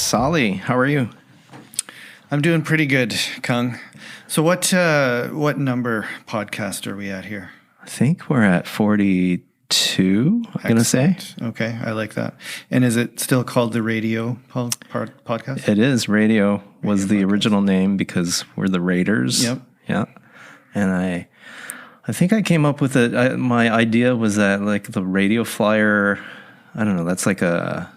Sahli, how are you? I'm doing pretty good, Kung. So what number podcast are we at here? I think we're at 42, I'm going to say. Okay, I like that. And is it still called the Radio podcast? It is. Radio was the original name because we're the Raiders. Yep. Yeah. And I think I came up with it. My idea was that like the radio flyer, I don't know, that's like a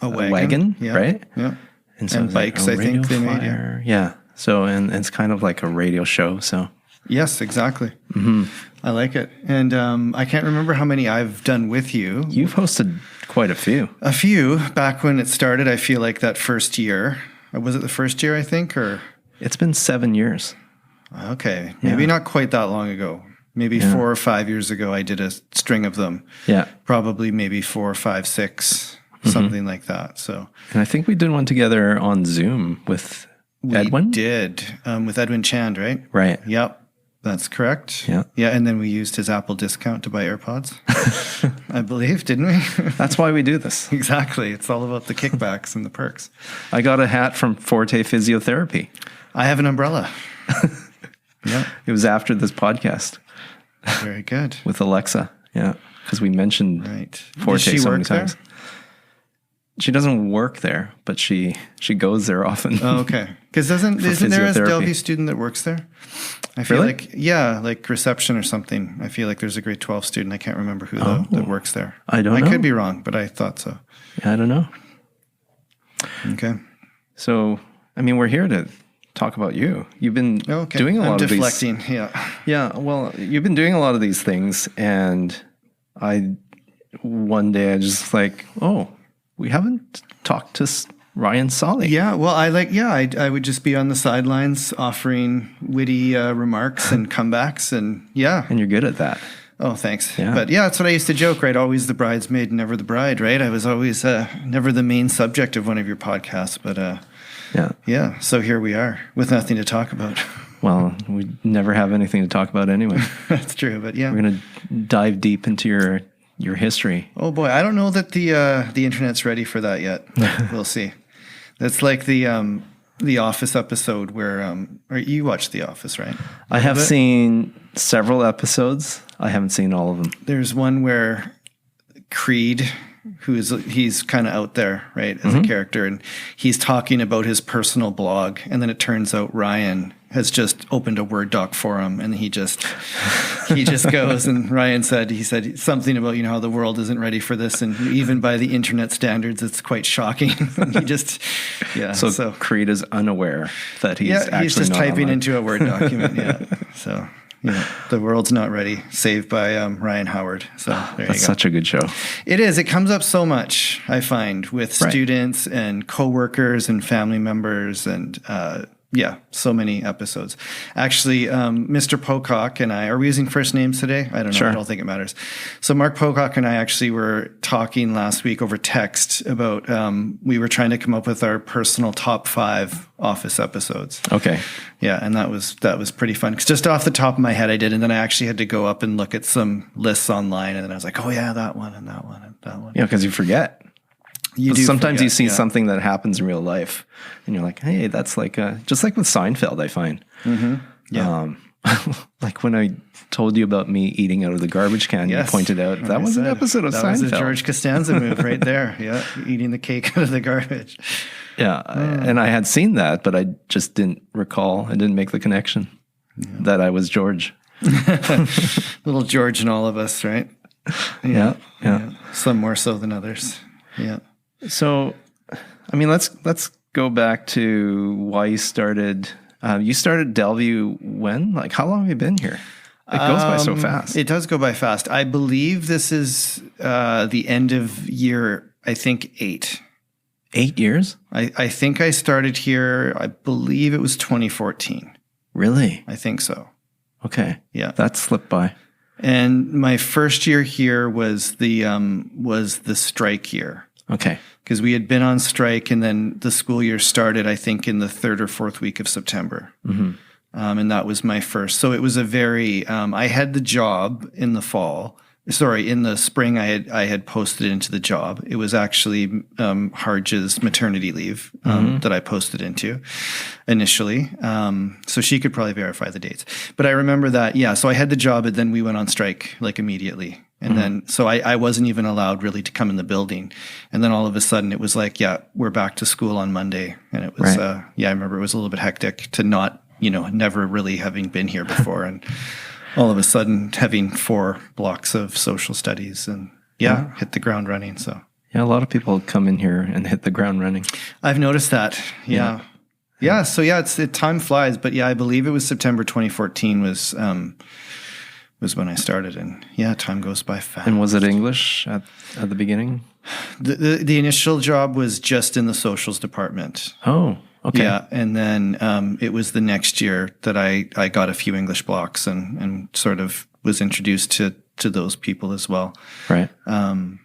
wagon, yeah. right? Yeah. And bikes, I think they made. Yeah. So, and it's kind of like a radio show. So, yes, exactly. mm-hmm. I like it. And I can't remember how many I've done with you. You've hosted quite a few. A few back when it started. I feel like that first year. Was it the first year, I think, or? It's been 7 years. Okay. Maybe not quite that long ago. Maybe 4 or 5 years ago, I did a string of them. Yeah. Probably maybe 4, 5, 6, something like that. So. And I think we did one together on Zoom with Edwin. We did, with Edwin Chand, right? Right. Yep. That's correct. Yeah. Yeah, and then we used his Apple discount to buy AirPods, I believe, didn't we? That's why we do this. Exactly. It's all about the kickbacks and the perks. I got a hat from Forte Physiotherapy. I have an umbrella. Yeah. It was after this podcast. Very good. With Alexa. Yeah. Because we mentioned Forte so many times. She doesn't work there, but she goes there often. Oh, okay. Because isn't there a Delview student that works there? I feel like reception or something. I feel like there's a grade 12 student. I can't remember who that works there. I don't know. I could be wrong, but I thought so. Yeah, I don't know. Okay. So, I mean, we're here to talk about you. You've been doing a lot of these. Deflecting, yeah. Yeah, well, you've been doing a lot of these things, and one day I just like, we haven't talked to Ryan Sahli. Yeah, well, I would just be on the sidelines offering witty remarks and comebacks, and And you're good at that. Oh, thanks. Yeah. But that's what I used to joke, right? Always the bridesmaid, never the bride, right? I was always never the main subject of one of your podcasts, but yeah. So here we are with nothing to talk about. Well, we never have anything to talk about anyway. That's true, but yeah. We're going to dive deep into your history. Oh boy, I don't know that the internet's ready for that yet. We'll see. That's like the Office episode where or you watched The Office, right? I have seen several episodes. I haven't seen all of them. There's one where Creed, he's kind of out there, right, as a character, and he's talking about his personal blog, and then it turns out Ryan has just opened a Word doc for him, and he just goes, and Ryan said something about how the world isn't ready for this, and even by the internet standards, it's quite shocking. And he just So Creed is unaware that he's he's just not typing online. into a Word document. Yeah, so. The world's not ready. Saved by Ryan Howard. So that's such a good show. It is. It comes up so much, I find, with students and coworkers and family members, and so many episodes. Actually, Mr. Pocock and I, are we using first names today? I don't know. Sure. I don't think it matters. So Mark Pocock and I actually were talking last week over text about we were trying to come up with our personal top 5 Office episodes. Okay. Yeah, and that was pretty fun. Because just off the top of my head, I did, and then I actually had to go up and look at some lists online, and then I was like, oh yeah, that one and that one and that one. Yeah, because you forget. Sometimes you see something that happens in real life, and you're like, hey, that's like just like with Seinfeld, I find. Mm-hmm. Yeah. Like when I told you about me eating out of the garbage can, you pointed out that was an episode of Seinfeld. That was a George Costanza move right there. Yeah, eating the cake out of the garbage. Yeah, and I had seen that, but I just didn't recall. I didn't make the connection that I was George. Little George in all of us, right? Yeah. Some more so than others. Yeah. So, I mean, let's go back to why you started. You started Delview when? Like, how long have you been here? It goes by so fast. It does go by fast. I believe this is the end of year, I think, 8. 8 years? I think I started here, I believe it was 2014. Really? I think so. Okay. Yeah. That slipped by. And my first year here was the strike year. Okay. Because we had been on strike, and then the school year started, I think, in the 3rd or 4th week of September. Mm-hmm. And that was my first. So it was a very, I had the job in the fall, in the spring, I had posted into the job. It was actually Harj's maternity leave that I posted into initially. So she could probably verify the dates. But I remember that, so I had the job, and then we went on strike like immediately. And then, so I wasn't even allowed really to come in the building. And then all of a sudden it was like, we're back to school on Monday. And it was, I remember it was a little bit hectic to not, never really having been here before. And all of a sudden having 4 blocks of social studies and hit the ground running. So a lot of people come in here and hit the ground running. I've noticed that. Yeah. So time flies, but I believe it was September 2014 was when I started, and time goes by fast. And was it English at the beginning? The initial job was just in the socials department. Oh, okay. Yeah, and then it was the next year that I got a few English blocks and sort of was introduced to those people as well. Right. That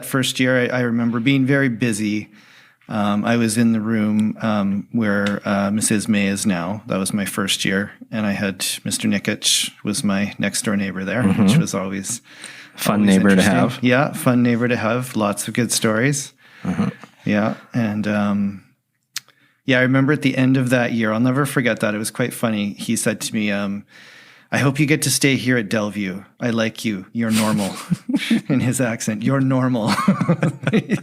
first year I remember being very busy. I was in the room where Mrs. May is now. That was my first year. And I had Mr. Nikic was my next door neighbor there, which was always fun neighbor to have. Yeah, fun neighbor to have. Lots of good stories. Yeah. And I remember at the end of that year, I'll never forget that. It was quite funny. He said to me, I hope you get to stay here at Delview. I like you. You're normal. In his accent, you're normal. I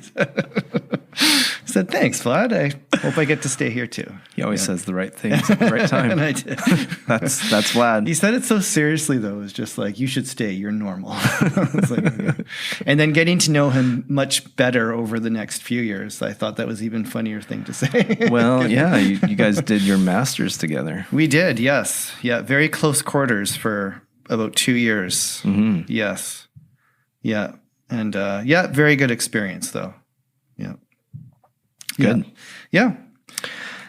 said, thanks, Vlad. I hope I get to stay here too. He always says the right things at the right time. And I did. That's Vlad. He said it so seriously, though. It was just like, you should stay. You're normal. And then getting to know him much better over the next few years, I thought that was even funnier thing to say. Well, you guys did your masters together. We did, yes. Yeah, very close quarters for about 2 years. Yes. Yeah. And very good experience, though. Yeah. Good. Yeah.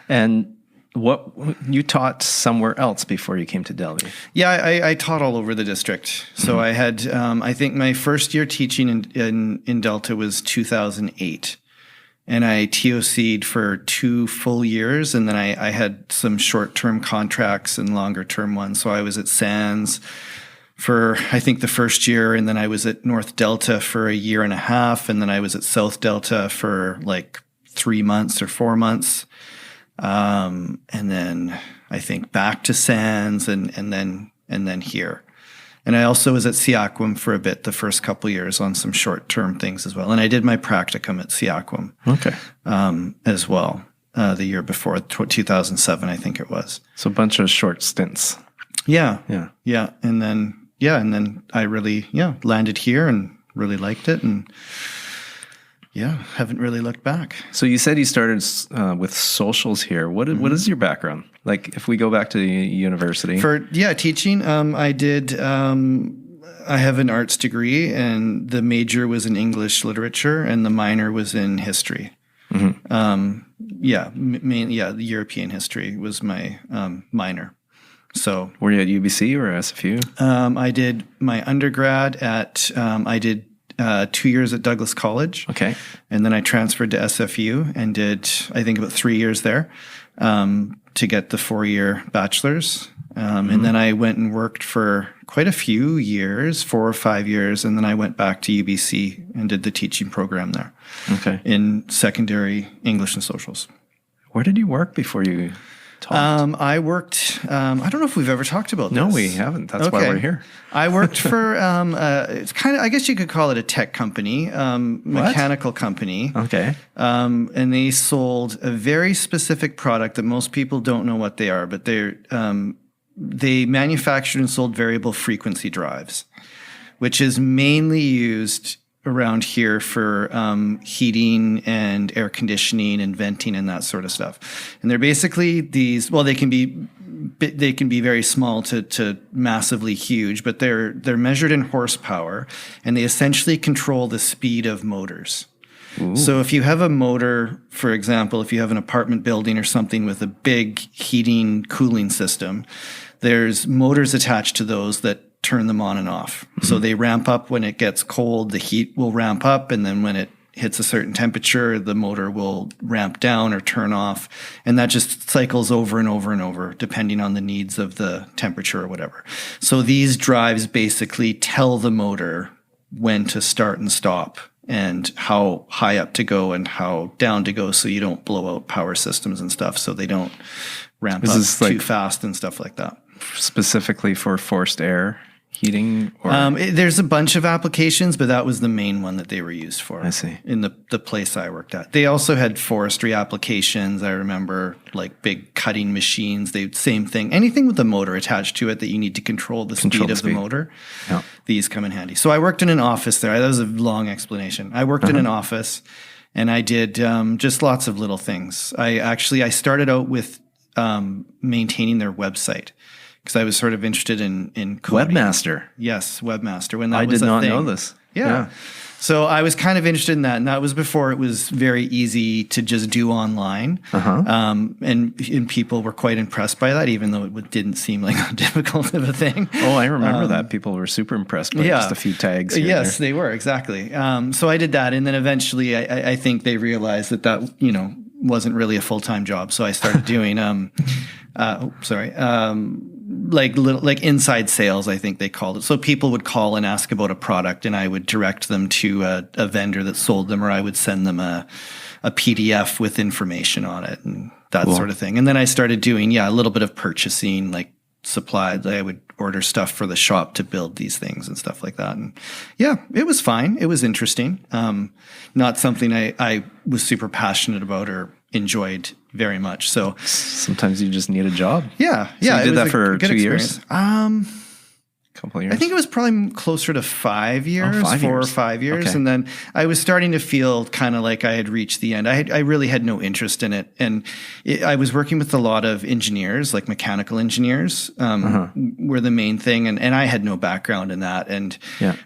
And what you taught somewhere else before you came to Delview? Yeah, I taught all over the district. So I had, I think my first year teaching in Delta was 2008. And I TOC'd for 2 full years. And then I had some short-term contracts and longer-term ones. So I was at Sands for, I think, the first year. And then I was at North Delta for a year and a half. And then I was at South Delta for like 3 months or 4 months. And then I think back to Sands and then here. And I also was at Siaquam for a bit the first couple of years on some short-term things as well. And I did my practicum at Siaquam as well the year before, 2007, I think it was. So a bunch of short stints. Yeah. And then I really, landed here and really liked it. And haven't really looked back. So you said you started with socials here. What is your background? Like if we go back to the university. For teaching, I did, I have an arts degree, and the major was in English literature and the minor was in history. The European history was my minor. So were you at UBC or SFU? I did my undergrad at, I did 2 years at Douglas College. Okay. And then I transferred to SFU and did, I think, about 3 years there to get the 4-year bachelor's. And then I went and worked for quite a few years, 4 or 5 years. And then I went back to UBC and did the teaching program there. Okay. In secondary English and socials. Where did you work before you taught? I worked, I don't know if we've ever talked about this. No, we haven't. That's why we're here. I worked for, it's kind of, I guess you could call it a tech company, mechanical company. Okay. And they sold a very specific product that most people don't know what they are, but they manufactured and sold variable frequency drives, which is mainly used around here for heating and air conditioning and venting and that sort of stuff. And they're basically these, well, they can be very small to massively huge, but they're measured in horsepower, and they essentially control the speed of motors. Ooh. So if you have a motor, for example, if you have an apartment building or something with a big heating, cooling system, there's motors attached to those that turn them on and off. Mm-hmm. So they ramp up when it gets cold, the heat will ramp up, and then when it hits a certain temperature, the motor will ramp down or turn off. And that just cycles over and over and over, depending on the needs of the temperature or whatever. So these drives basically tell the motor when to start and stop and how high up to go and how down to go, so you don't blow out power systems and stuff, so they don't ramp up too fast and stuff like that. Specifically for forced air heating? Or? There's a bunch of applications, but that was the main one that they were used for. I see. In the place I worked at. They also had forestry applications. I remember like big cutting machines. Same thing. Anything with a motor attached to it that you need to control the speed of the motor. Yeah. These come in handy. So I worked in an office there. That was a long explanation. I worked in an office and I did just lots of little things. I started out with maintaining their website, because I was sort of interested in coding. Webmaster. Yes, webmaster. When that I was did a not thing. know this. Yeah. So I was kind of interested in that, and that was before it was very easy to just do online. And people were quite impressed by that, even though it didn't seem like a difficult of a thing. Oh, I remember that. People were super impressed by just a few tags. Yes, they were, exactly. So I did that, and then eventually I think they realized that wasn't really a full-time job. So I started doing like inside sales, I think they called it. So people would call and ask about a product, and I would direct them to a vendor that sold them, or I would send them a PDF with information on it and that sort of thing. And then I started doing, a little bit of purchasing, like supplies. I would order stuff for the shop to build these things and stuff like that. And it was fine. It was interesting. Not something I was super passionate about or enjoyed very much. So sometimes you just need a job. Yeah. So you did that for 2 years? Couple of years? I think it was probably closer to 5 years, 4 or 5 years. Okay. And then I was starting to feel kind of like I had reached the end. I really had no interest in it. And I was working with a lot of engineers, like mechanical engineers, were the main thing. And I had no background in that. And,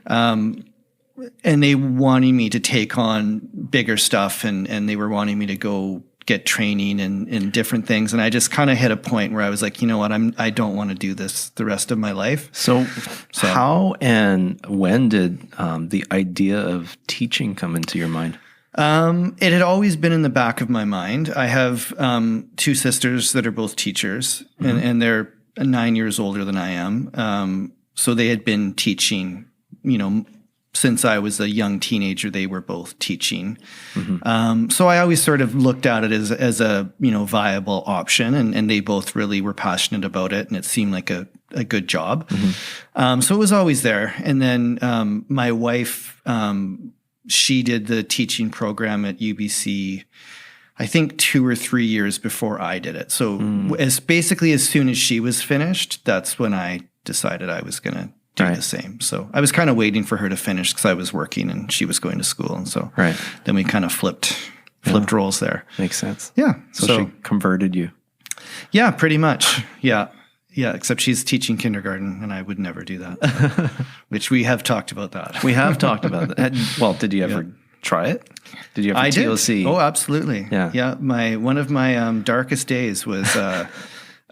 and they wanting me to take on bigger stuff, and they were wanting me to go get training in different things. And I just kind of hit a point where I was like, you know what, I don't want to do this the rest of my life. So how and when did the idea of teaching come into your mind? It had always been in the back of my mind. I have 2 sisters that are both teachers, and they're 9 years older than I am. So they had been teaching, since I was a young teenager. They were both teaching. So I always sort of looked at it as a, viable option, and they both really were passionate about it, and it seemed like a good job. So it was always there. And then my wife, she did the teaching program at UBC, I think 2 or 3 years before I did it. So as soon as she was finished, that's when I decided I was going to do the same. So I was kind of waiting for her to finish, because I was working and she was going to school. And so then we kind of flipped roles there. Makes sense. Yeah. So she converted you. Yeah, pretty much. Yeah. Yeah. Except she's teaching kindergarten, and I would never do that, which we have talked about that. We have talked about that. Well, did you ever try it? Did you ever TLC? Did. Oh, absolutely. Yeah. Yeah. One of my darkest days was a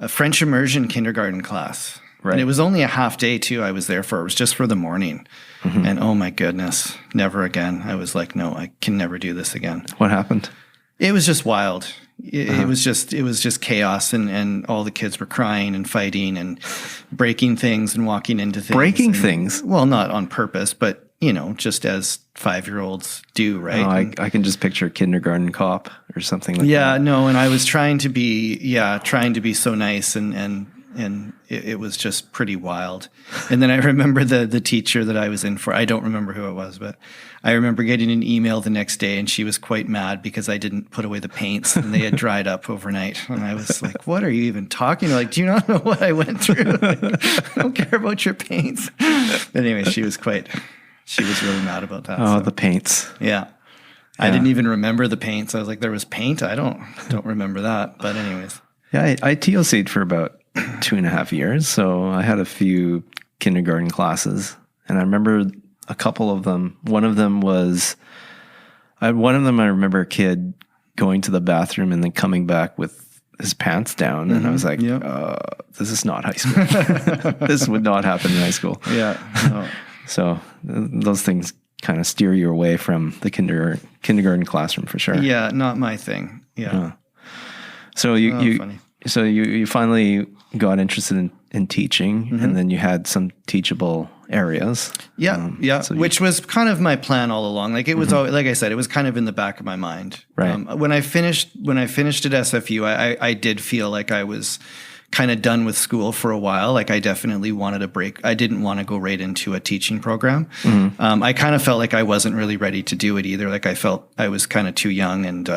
French immersion kindergarten class. Right. And it was only a half day too. I was there for. It was just for the morning. And oh my goodness, never again. I was like, no, I can never do this again. What happened? It was just wild. It was just chaos, and all the kids were crying and fighting and breaking things and walking into things. Breaking things? Well, not on purpose, but just as 5-year-olds do, right? Oh, I can just picture a kindergarten cop or something like that. Yeah, no, and I was trying to be so nice, and it was just pretty wild. And then I remember the teacher that I was in for, I don't remember who it was, but I remember getting an email the next day, and she was quite mad because I didn't put away the paints, and they had dried up overnight. And I was like, what are you even talking about? Like, do you not know what I went through? Like, I don't care about your paints. But anyway, she was really mad about that. Oh, so. The paints. Yeah. I didn't even remember the paints. I was like, there was paint? I don't remember that. But anyways. Yeah, I TLC'd for about 2.5 years. So I had a few kindergarten classes, and I remember a couple of them. One of them I remember a kid going to the bathroom and then coming back with his pants down. And I was like, this is not high school. This would not happen in high school. Yeah. No. So those things kind of steer you away from the kindergarten classroom for sure. Yeah, not my thing. Yeah. So Funny. So you finally got interested in teaching, and then you had some teachable areas. Yeah, which was kind of my plan all along. Like it was, always, like I said, it was kind of in the back of my mind. Right. When I finished at SFU, I did feel like I was kind of done with school for a while. Like I definitely wanted a break. I didn't want to go right into a teaching program. I kind of felt like I wasn't really ready to do it either. Like I felt I was kind of too young, and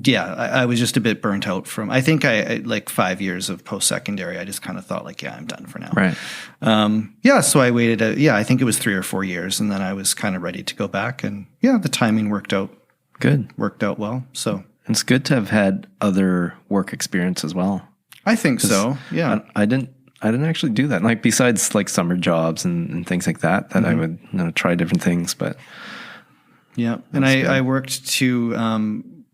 I was just a bit burnt out from, I think I like 5 years of post-secondary. I just kind of thought like, I'm done for now. Right. So I waited, I think it was 3 or 4 years, and then I was kind of ready to go back, and the timing worked out well. So it's good to have had other work experience as well. I think so. Yeah. I didn't actually do that. Like besides like summer jobs and things like that, I would try different things, but yeah. And I worked to,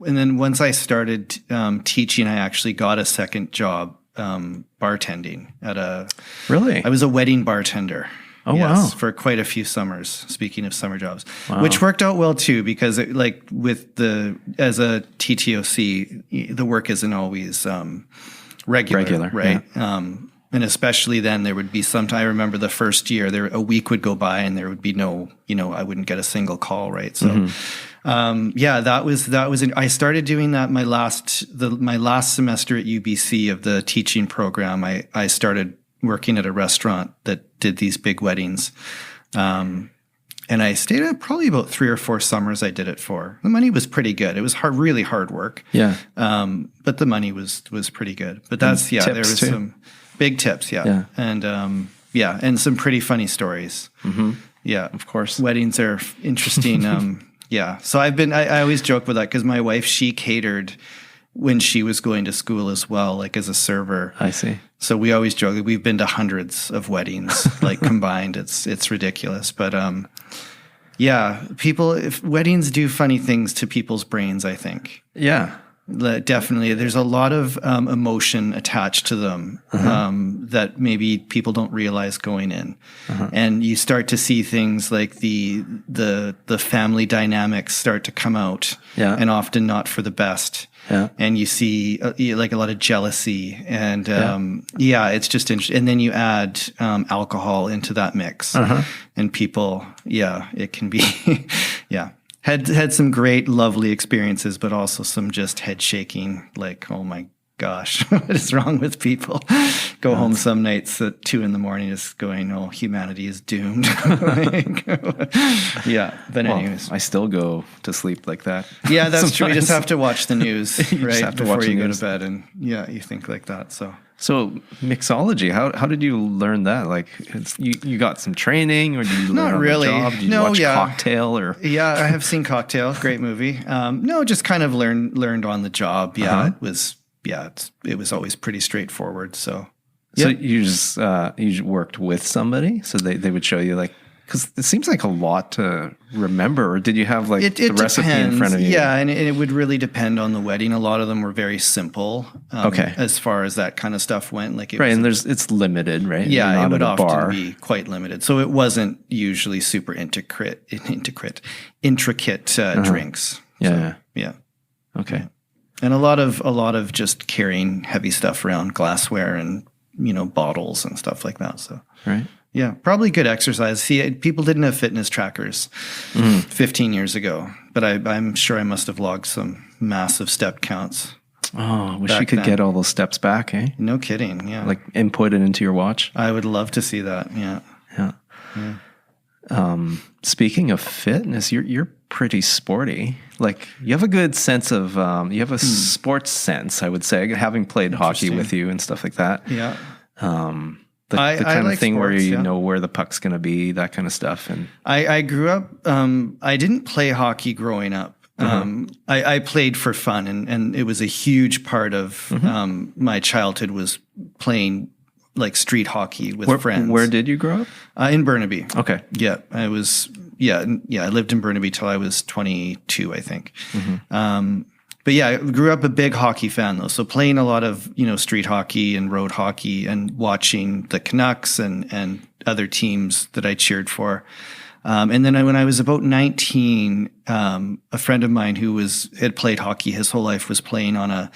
and then once I started teaching, I actually got a second job bartending at Really? I was a wedding bartender. Oh, wow. For quite a few summers, speaking of summer jobs, which worked out well too, because as a TTOC, the work isn't always regular, right? Yeah. And especially then there would be I remember the first year a week would go by and there would be no, I wouldn't get a single call, right? So, that was, I started doing that my last semester at UBC of the teaching program. I started working at a restaurant that did these big weddings. And I stayed at probably about 3 or 4 summers I did it for. The money was pretty good. It was really hard work. Yeah. But the money was pretty good. But that's, there was too. Some big tips. Yeah. And, and some pretty funny stories. Yeah. Of course. Weddings are interesting. So I always joke with that because my wife, she catered when she was going to school as well, like as a server. I see. So we always joke that we've been to hundreds of weddings, like combined. It's ridiculous. But weddings do funny things to people's brains, I think. Yeah. Definitely. There's a lot of emotion attached to them that maybe people don't realize going in. And you start to see things like the family dynamics start to come out, and often not for the best. Yeah. And you see like a lot of jealousy and it's just interesting. And then you add alcohol into that mix and people, it can be, had some great, lovely experiences, but also some just head shaking, like, oh my gosh, what is wrong with people? Go home some nights at 2 a.m. just going, oh, humanity is doomed. But anyways. I still go to sleep like that. Yeah, that's true. You just have to watch the news, right? Before you go to bed, and you think like that. So mixology, how did you learn that? Like, you got some training, or did you learn Not on really. the job? Did you watch Cocktail? Or I have seen Cocktail, great movie. Just kind of learned on the job. It was always pretty straightforward. So you just you worked with somebody, so they would show you, like, because it seems like a lot to remember. Or did you have like the recipe in front of you? Yeah, and it would really depend on the wedding. A lot of them were very simple. As far as that kind of stuff went, like it's limited, right? Yeah, it would often be quite limited. So it wasn't usually super intricate drinks. Yeah. Okay. Yeah. And a lot of just carrying heavy stuff around, glassware and bottles and stuff like that. So right. Yeah, probably good exercise. See, people didn't have fitness trackers 15 years ago, but I'm sure I must have logged some massive step counts. Oh, wish you could get all those steps back, eh? No kidding, yeah. Like input it into your watch. I would love to see that, yeah. Speaking of fitness, you're pretty sporty. Like, you have a good sense of, you have a sports sense, I would say, having played hockey with you and stuff like that. Yeah. The kind like of thing sports, where you know where the puck's going to be, that kind of stuff. And I grew up, I didn't play hockey growing up. I played for fun, and it was a huge part of my childhood was playing like street hockey with friends. Where did you grow up? In Burnaby. Okay. Yeah, I lived in Burnaby till I was 22, I think. But yeah, I grew up a big hockey fan though. So playing a lot of, street hockey and road hockey and watching the Canucks and other teams that I cheered for. And then when I was about 19, a friend of mine who had played hockey his whole life was playing on a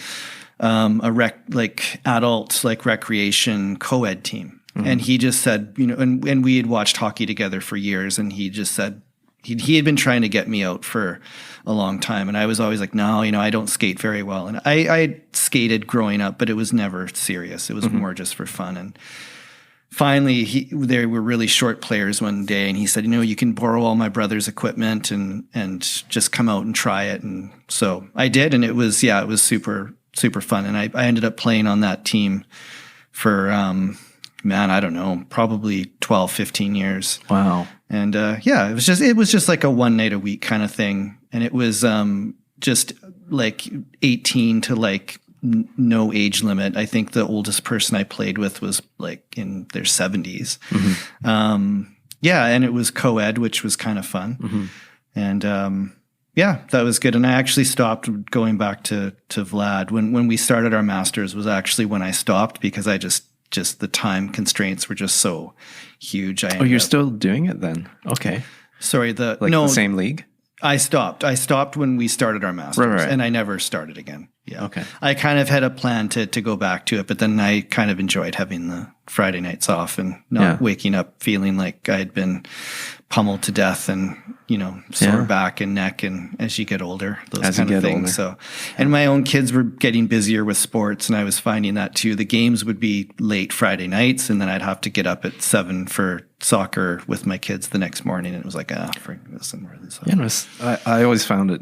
adult recreation co-ed team. And he just said, and we had watched hockey together for years, and he just said he had been trying to get me out for a long time. And I was always like, no, I don't skate very well. And I skated growing up, but it was never serious. It was more just for fun. And finally, they were really short players one day, and he said, you can borrow all my brother's equipment and just come out and try it. And so I did, and it was super, super fun. And I ended up playing on that team for, I don't know, probably 12, 15 years. Wow. And it was just like a one night a week kind of thing. And it was just like 18 to no age limit. I think the oldest person I played with was like in their 70s. And it was co-ed, which was kind of fun. And that was good. And I actually stopped going back to Vlad. When we started our masters was actually when I stopped, because I just the time constraints were just so huge. You're still doing it then? Okay. Sorry, the same league? I stopped when we started our masters, right. And I never started again. Yeah. Okay. I kind of had a plan to go back to it, but then I kind of enjoyed having the Friday nights off and not waking up feeling like I had been pummeled to death and, sore back and neck, and as you get older, those kind of things. So, and my own kids were getting busier with sports, and I was finding that too. The games would be late Friday nights, and then I'd have to get up at 7 for soccer with my kids the next morning. And it was like, for this and more this. I always found it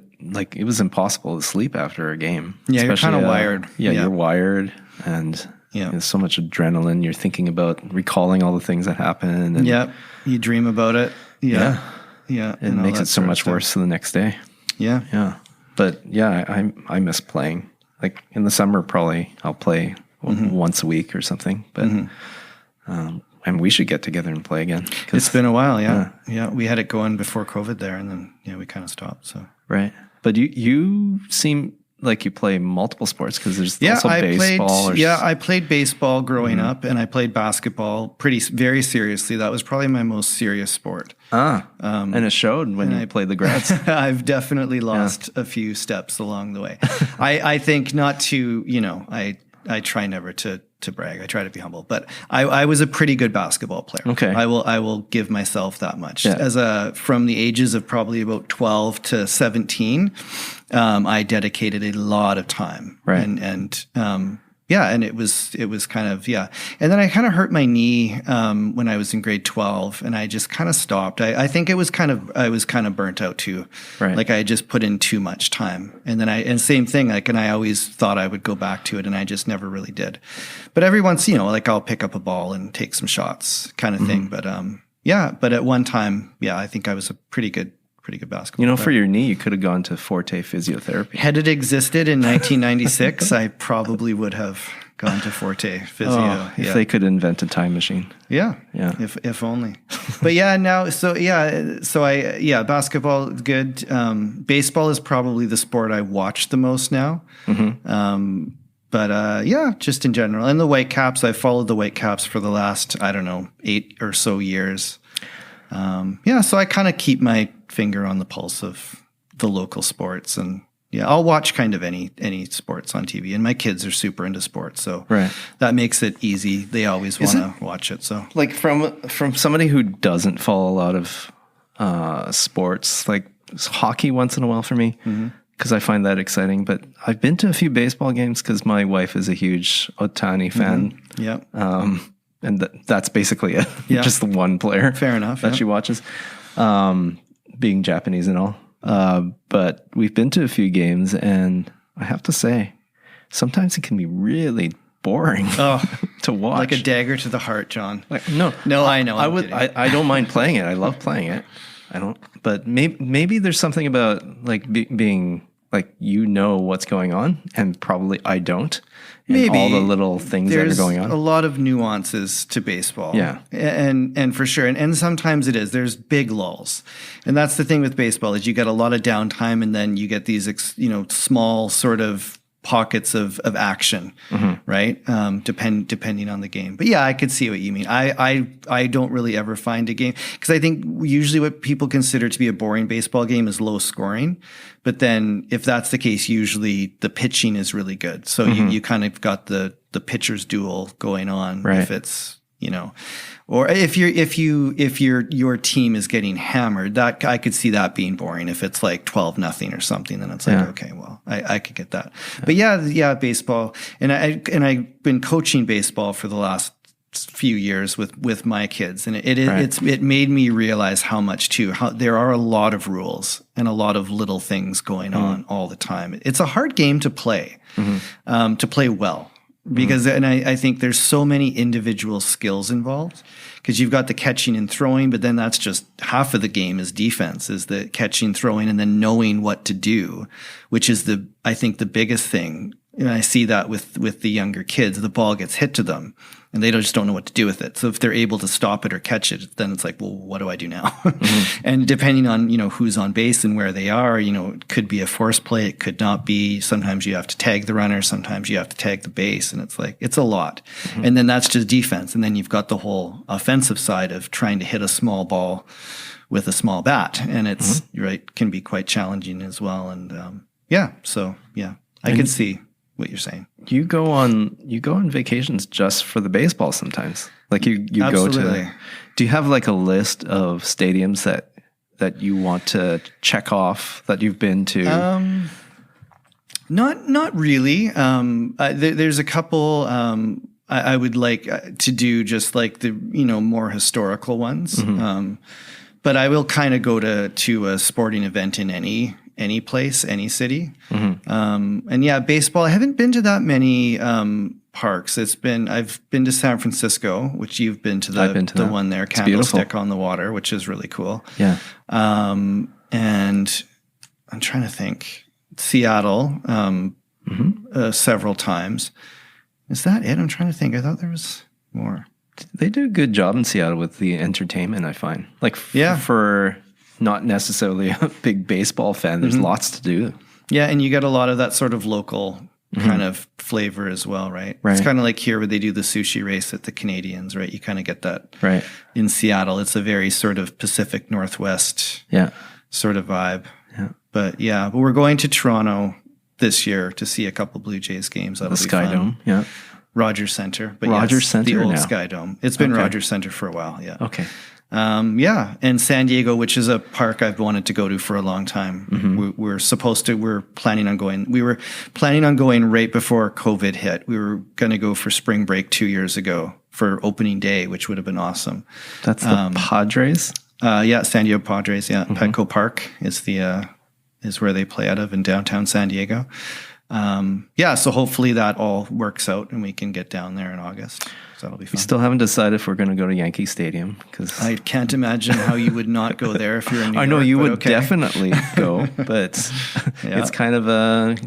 it was impossible to sleep after a game. Yeah, you're kind of wired. You're wired, and there's so much adrenaline. You're thinking about recalling all the things that happened. And you dream about it. Yeah. It makes it so much worse the next day. Yeah. But I miss playing. Like in the summer, probably I'll play once a week or something. But and we should get together and play again. It's been a while. Yeah. We had it going before COVID there, and then we kind of stopped. So right. But you seem like you play multiple sports, because there's also baseball. I played baseball growing up, and I played basketball very seriously. That was probably my most serious sport. And it showed when you played the grass. I've definitely lost a few steps along the way. I think not to, I try never to brag. I try to be humble, but I was a pretty good basketball player. Okay. I will give myself that much. From the ages of probably about 12 to 17, I dedicated a lot of time. Right. And it was kind of, And then I kind of hurt my knee when I was in grade 12, and I just kind of stopped. I think I was kind of burnt out too. Right. Like I just put in too much time. And then and same thing, and I always thought I would go back to it, and I just never really did. But every once, I'll pick up a ball and take some shots kind of thing. But but at one time, I think I was a pretty good basketball player. For your knee, you could have gone to Forte Physiotherapy. Had it existed in 1996, I probably would have gone to Forte Physio. If they could invent a time machine. Yeah. If only. But now, basketball is good. Baseball is probably the sport I watch the most now. But just in general. And the Whitecaps, I followed the Whitecaps for the last, 8 or so years. So I kind of keep my finger on the pulse of the local sports, and I'll watch kind of any sports on TV, and my kids are super into sports, so that makes it easy. They always want to watch it. So like from somebody who doesn't follow a lot of sports, like hockey once in a while for me, because I find that exciting. But I've been to a few baseball games because my wife is a huge Ohtani fan. And that's basically it. Just the one player. Fair enough. That she watches, being Japanese and all. But we've been to a few games, and I have to say, sometimes it can be really boring to watch. Like a dagger to the heart, John. No, I know. I don't mind playing it. I love playing it. I don't. But maybe there's something about being like what's going on, and probably I don't. Maybe all the little things that are going on. There's a lot of nuances to baseball. Yeah. And for sure. And sometimes it is. There's big lulls. And that's the thing with baseball is you get a lot of downtime, and then you get these, small sort of pockets of action, right? Depending on the game. But yeah, I could see what you mean. I don't really ever find a game, because I think usually what people consider to be a boring baseball game is low scoring. But then if that's the case, usually the pitching is really good. So you kind of got the pitcher's duel going on, right. If it's, or if your team is getting hammered, that I could see that being boring. If it's like 12-0 or something, then it's like, okay, well, I could get that. But yeah, baseball, and I've been coaching baseball for the last few years with my kids, and it made me realize how there are a lot of rules and a lot of little things going on all the time. It's a hard game to play, to play well. Because, and I think there's so many individual skills involved, because you've got the catching and throwing, but then that's just half of the game is defense, is the catching, throwing, and then knowing what to do, which is I think the biggest thing. And I see that with the younger kids, the ball gets hit to them and they just don't know what to do with it. So if they're able to stop it or catch it, then it's like, well, what do I do now? And depending on, who's on base and where they are, it could be a force play. It could not be. Sometimes you have to tag the runner. Sometimes you have to tag the base. And it's like, it's a lot. And then that's just defense. And then you've got the whole offensive side of trying to hit a small ball with a small bat. And it's right, can be quite challenging as well. And I can see what you're saying. You go on vacations just for the baseball sometimes. Like you go to. Do you have like a list of stadiums that you want to check off that you've been to? Not really. There's a couple I would like to do, just like the more historical ones. But I will kind of go to a sporting event in any place, any city. And yeah, baseball, I haven't been to that many parks. I've been to San Francisco, which you've been to the one there, Candlestick on the Water, which is really cool. Yeah. And I'm trying to think. Seattle, several times. Is that it? I'm trying to think. I thought there was more. They do a good job in Seattle with the entertainment, I find. Like for not necessarily a big baseball fan, there's lots to do. Yeah, and you get a lot of that sort of local kind of flavor as well, right? It's kind of like here where they do the sushi race at the Canadians, right? You kind of get that in Seattle. It's a very sort of Pacific Northwest sort of vibe. Yeah. But we're going to Toronto this year to see a couple Blue Jays games. That'll be Sky fun. Dome, yeah. Rogers Center. But Rogers Center the old now. Sky Dome. It's been Rogers Center for a while, yeah. Okay. And San Diego, which is a park I've wanted to go to for a long time. We were planning on going right before COVID hit. We were going to go for spring break 2 years ago for opening day, which would have been awesome. That's the Padres? San Diego Padres, Petco Park is where they play out of in downtown San Diego. So hopefully that all works out and we can get down there in August. So that'll be fun. We still haven't decided if we're going to go to Yankee Stadium, because I can't imagine how you would not go there if you're in New York. I know you would definitely go, but it's kind of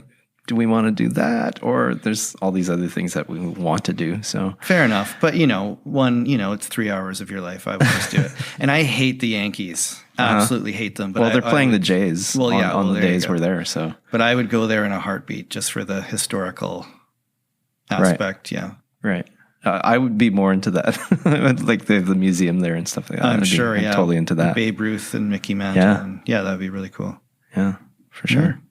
do we want to do that, or there's all these other things that we want to do? So fair enough, but it's 3 hours of your life. I would just do it, and I hate the Yankees. Absolutely hate them. But they're playing the Jays on the days we're there. So, but I would go there in a heartbeat just for the historical aspect. Yeah, right. I would be more into that. Like they have the museum there and stuff like that. I'm sure. I'm totally into that. Babe Ruth and Mickey Mantle. Yeah, that'd be really cool. Yeah, for sure.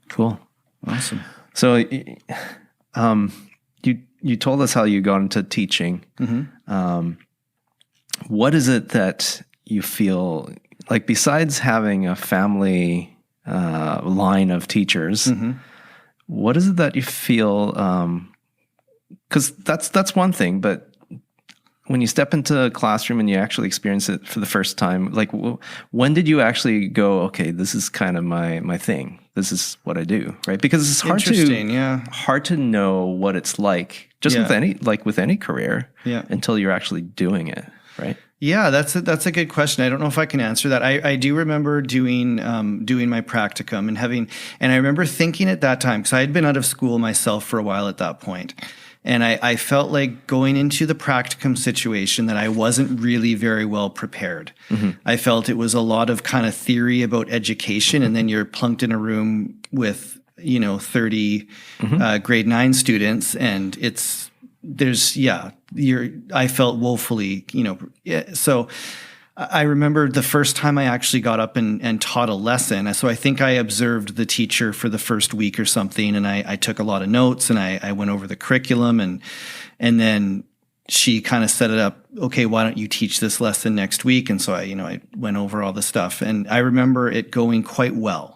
Cool. Awesome. So, you told us how you got into teaching. What is it that you feel like, besides having a family line of teachers, what is it that you feel? Because that's one thing, but when you step into a classroom and you actually experience it for the first time, like when did you actually go, okay, this is kind of my thing. This is what I do, right? Because it's hard to know what it's like with any career until you're actually doing it, right? Yeah, that's a good question. I don't know if I can answer that. I do remember doing my practicum and I remember thinking at that time, because I had been out of school myself for a while at that point. And I felt like going into the practicum situation that I wasn't really very well prepared. I felt it was a lot of kind of theory about education, and then you're plunked in a room with 30 grade 9 students, and I felt woefully, so I remember the first time I actually got up and taught a lesson. So I think I observed the teacher for the first week or something, and I took a lot of notes, and I went over the curriculum, and then she kind of set it up. Okay, why don't you teach this lesson next week? And so I went over all the stuff, and I remember it going quite well.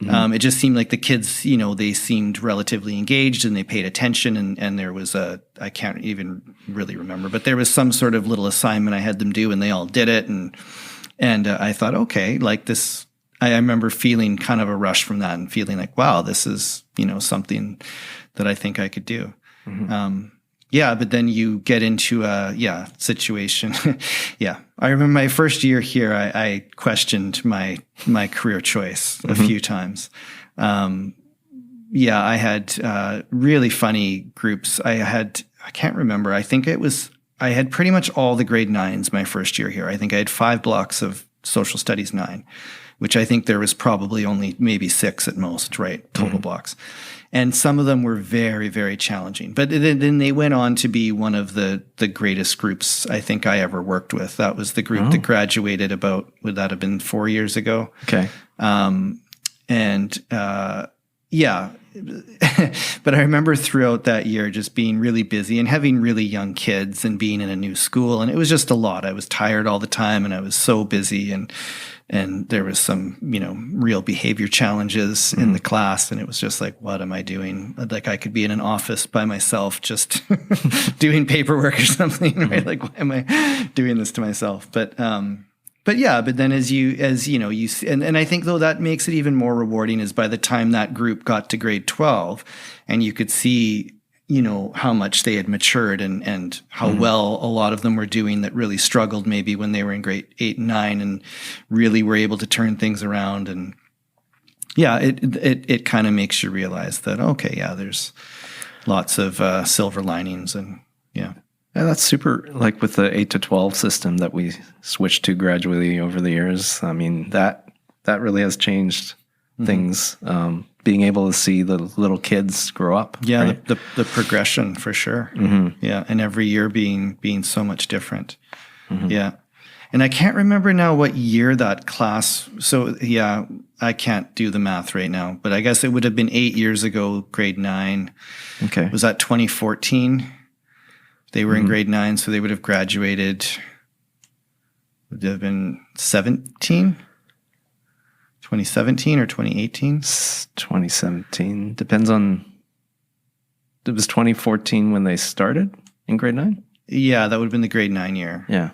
It just seemed like the kids, they seemed relatively engaged and they paid attention. And there was I can't even really remember, but there was some sort of little assignment I had them do, and they all did it. And I thought, okay, like this, I remember feeling kind of a rush from that and feeling like, wow, this is, something that I think I could do. But then you get into a situation. I remember my first year here, I questioned my career choice a few times. I had really funny groups. I can't remember. I think I had pretty much all the grade 9s my first year here. I think I had 5 blocks of social studies 9, which I think there was probably only maybe 6 at most, right? Total blocks. And some of them were very, very challenging. But then they went on to be one of the greatest groups I think I ever worked with. That was the group that graduated about, would that have been 4 years ago? Okay. But I remember throughout that year just being really busy and having really young kids and being in a new school. And it was just a lot. I was tired all the time, and I was so busy, and there was some, real behavior challenges in the class. And it was just like, what am I doing? Like I could be in an office by myself, just doing paperwork or something, right? Like, why am I doing this to myself? But then and I think though that makes it even more rewarding is by the time that group got to grade 12 and you could see, how much they had matured and how well a lot of them were doing that really struggled maybe when they were in grade 8 and 9 and really were able to turn things around. And it kind of makes you realize that, okay, there's lots of silver linings and Yeah, that's super, like with the 8 to 12 system that we switched to gradually over the years. I mean, that really has changed things. Being able to see the little kids grow up. Yeah, right? the progression for sure. Yeah, and every year being so much different. Yeah. And I can't remember now what year that class, so yeah, I can't do the math right now, but I guess it would have been 8 years ago, grade 9. Okay. Was that 2014? They were in grade 9, so they would have graduated, would have been 2017 or 2018? 2017. Depends on, it was 2014 when they started in grade 9? Yeah, that would have been the grade 9 year. Yeah.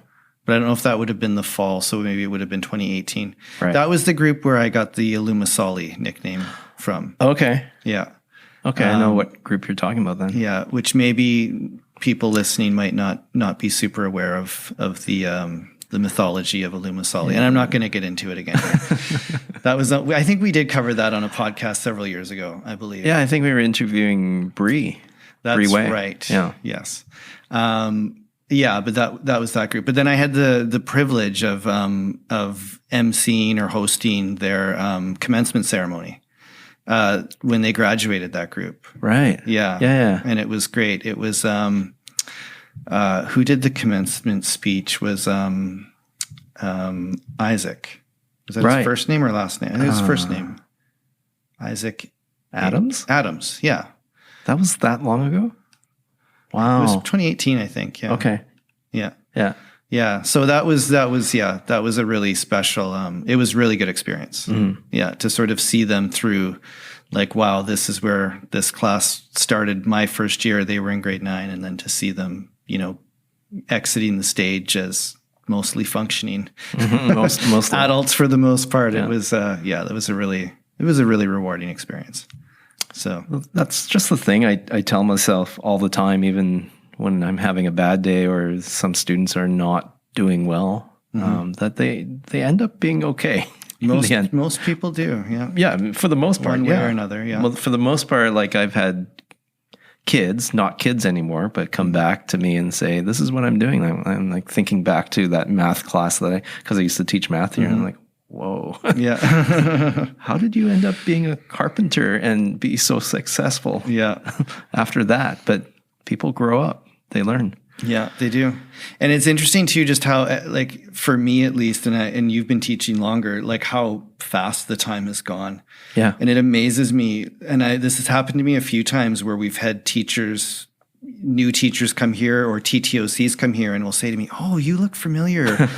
But I don't know if that would have been the fall, so maybe it would have been 2018. Right. That was the group where I got the Sahli nickname from. Okay. Yeah. Okay, I know what group you're talking about then. Yeah, which maybe people listening might not be super aware of the mythology of Sahli. And I'm not going to get into it again. That was, I think we did cover that on a podcast several years ago, I believe. Yeah, I think we were interviewing Bree. That's Bree Way. Right. Yeah. Yes. Yeah, but that was that group. But then I had the privilege of emceeing or hosting their commencement ceremony when they graduated, that group. Right. Yeah. Yeah. And it was great. It was who did the commencement speech was Isaac. Was that his first name or last name? I think it was his first name. Isaac Adams? Adams, yeah. That was that long ago? Wow. It was 2018, I think. Yeah. Okay. Yeah. Yeah. Yeah. So that was a really special, it was really good experience. Yeah. To sort of see them through, like, wow, this is where this class started my first year. They were in grade 9. And then to see them, exiting the stage as mostly functioning most adults for the most part. Yeah. It was, that was a really rewarding experience. So that's just the thing I tell myself all the time, even when I'm having a bad day or some students are not doing well, that they end up being okay. Most people do. Yeah. Yeah. For the most part. One way or another. Yeah. Well, for the most part, like I've had kids, not kids anymore, but come back to me and say, this is what I'm doing. I'm like thinking back to that math class because I used to teach math here. And I'm like, whoa. Yeah. How did you end up being a carpenter and be so successful Yeah. after that? But people grow up, they learn. Yeah, they do. And it's interesting too, just how, like, for me at least, and you've been teaching longer, like how fast the time has gone. Yeah. And it amazes me. And this has happened to me a few times where we've had new teachers come here, or TTOCs come here, and will say to me, "Oh, you look familiar.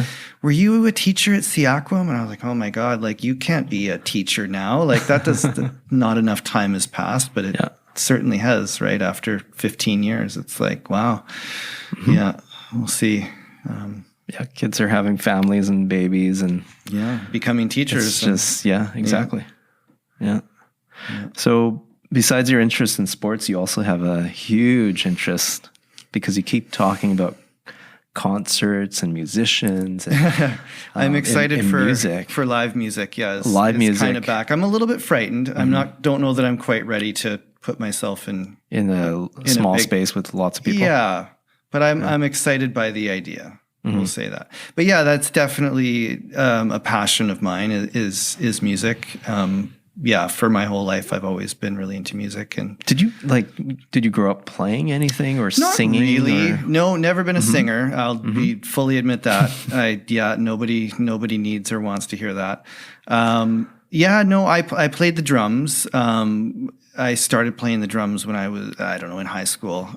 Were you a teacher at Seaquam?" And I was like, "Oh my God, like you can't be a teacher now. Like that does not enough time has passed," but it certainly has, right? After 15 years, it's like, wow. Mm-hmm. Yeah, we'll see. Kids are having families and babies and becoming teachers. It's just, exactly. Yeah. So besides your interest in sports, you also have a huge interest because you keep talking about concerts and musicians. And, I'm excited for music. For live music. Yeah, live music kind of back. I'm a little bit frightened. Mm-hmm. Don't know that I'm quite ready to put myself in a small space with lots of people. Yeah, but I'm excited by the idea. Mm-hmm. We'll say that. But yeah, that's definitely a passion of mine is music. For my whole life, I've always been really into music. And did you grow up playing anything or singing? Not really. No, never been a singer. I'll be fully admit that. Nobody needs or wants to hear that. I played the drums. I started playing the drums when I was, in high school.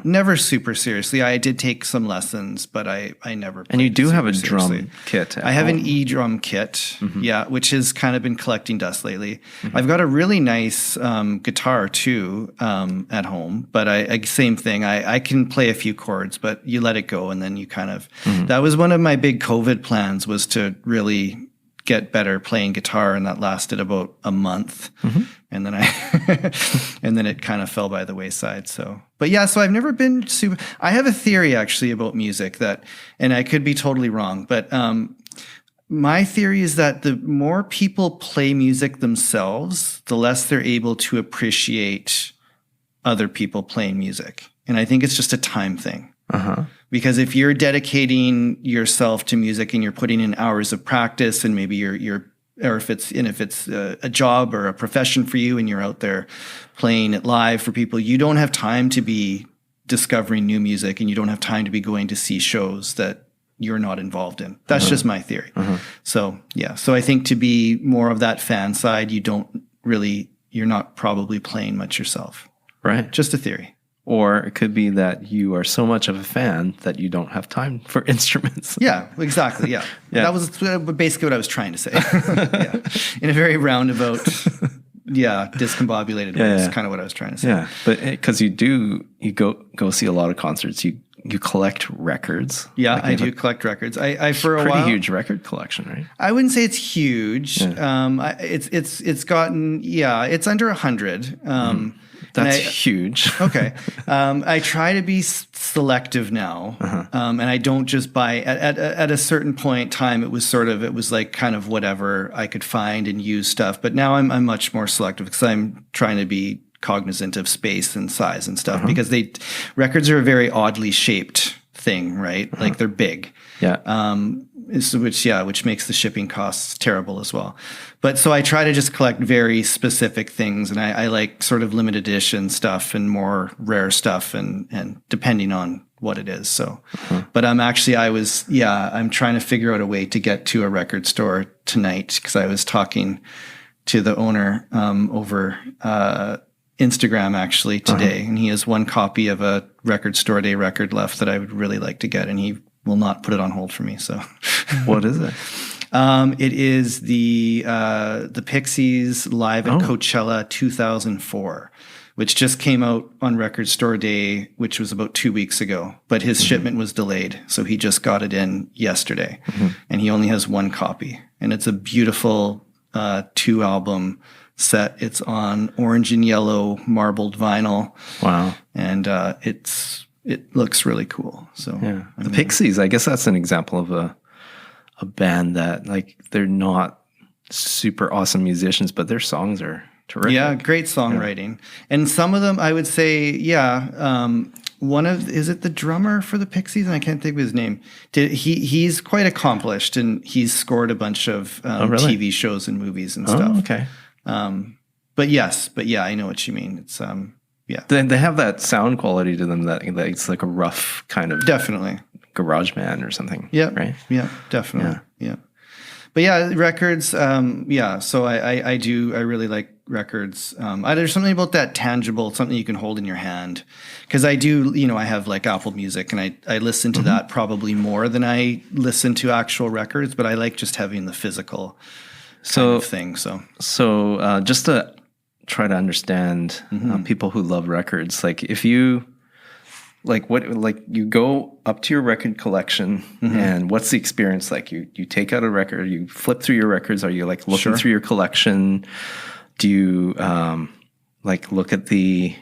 Never super seriously. I did take some lessons, but I never played. And you do have a seriously. drum kit. I have an e-drum kit, which has kind of been collecting dust lately. Mm-hmm. I've got a really nice guitar too at home, but same thing. I can play a few chords, but you let it go and then you kind of, that was one of my big COVID plans, was to really get better playing guitar, and that lasted about a month. Mm-hmm. And then and then it kind of fell by the wayside. So I've never been super. I have a theory actually about music and I could be totally wrong, but my theory is that the more people play music themselves, the less they're able to appreciate other people playing music. And I think it's just a time thing. Uh-huh. Because if you're dedicating yourself to music and you're putting in hours of practice, and maybe if it's a job or a profession for you and you're out there playing it live for people, you don't have time to be discovering new music, and you don't have time to be going to see shows that you're not involved in. That's just my theory. So I think to be more of that fan side, you're not probably playing much yourself. Right. Just a theory. Or it could be that you are so much of a fan that you don't have time for instruments. Yeah, exactly. Yeah. That was basically what I was trying to say. In a very roundabout, discombobulated way. That's kind of what I was trying to say. Yeah, but because you go see a lot of concerts, you collect records. Yeah, I do collect records. I for a while, pretty huge record collection, right? I wouldn't say it's huge. Yeah. It's gotten it's under 100. That's huge. Okay. I try to be selective now. And I don't just buy at a certain point in time. It was like kind of whatever I could find and use stuff. But now I'm much more selective because I'm trying to be cognizant of space and size and stuff, because records are a very oddly shaped thing, right? Like they're big. Yeah. Which makes the shipping costs terrible as well. But so I try to just collect very specific things, and I like sort of limited edition stuff and more rare stuff, and depending on what it is. So, but I'm trying to figure out a way to get to a record store tonight, because I was talking to the owner over Instagram actually today, and he has one copy of a Record Store Day record left that I would really like to get, and he will not put it on hold for me. So, what is it? It is the Pixies live at Coachella 2004, which just came out on Record Store Day, which was about 2 weeks ago. But his shipment was delayed, so he just got it in yesterday, and he only has one copy, and it's a beautiful 2-album set. It's on orange and yellow marbled vinyl. Wow, and it looks really cool. So the Pixies, I guess that's an example of a band that, like, they're not super awesome musicians, but their songs are terrific. Yeah, great songwriting. And some of them, I would say, is it the drummer for the Pixies? And I can't think of his name. He's quite accomplished, and he's scored a bunch of really? TV shows and movies and stuff. Oh, okay. But yeah, I know what you mean. It's yeah, They have that sound quality to them that it's like a rough kind of definitely garage band or something. Yeah, right. Yeah, definitely. Yeah. But yeah, records. Yeah, so I really like records. There's something about that tangible, something you can hold in your hand. Because I do, I have like Apple Music, and I listen to that probably more than I listen to actual records. But I like just having the physical kind of thing. So just to try to understand people who love records, like if you. You go up to your record collection and what's the experience like? You take out a record, you flip through your records. Are you like looking through your collection? Do you look at the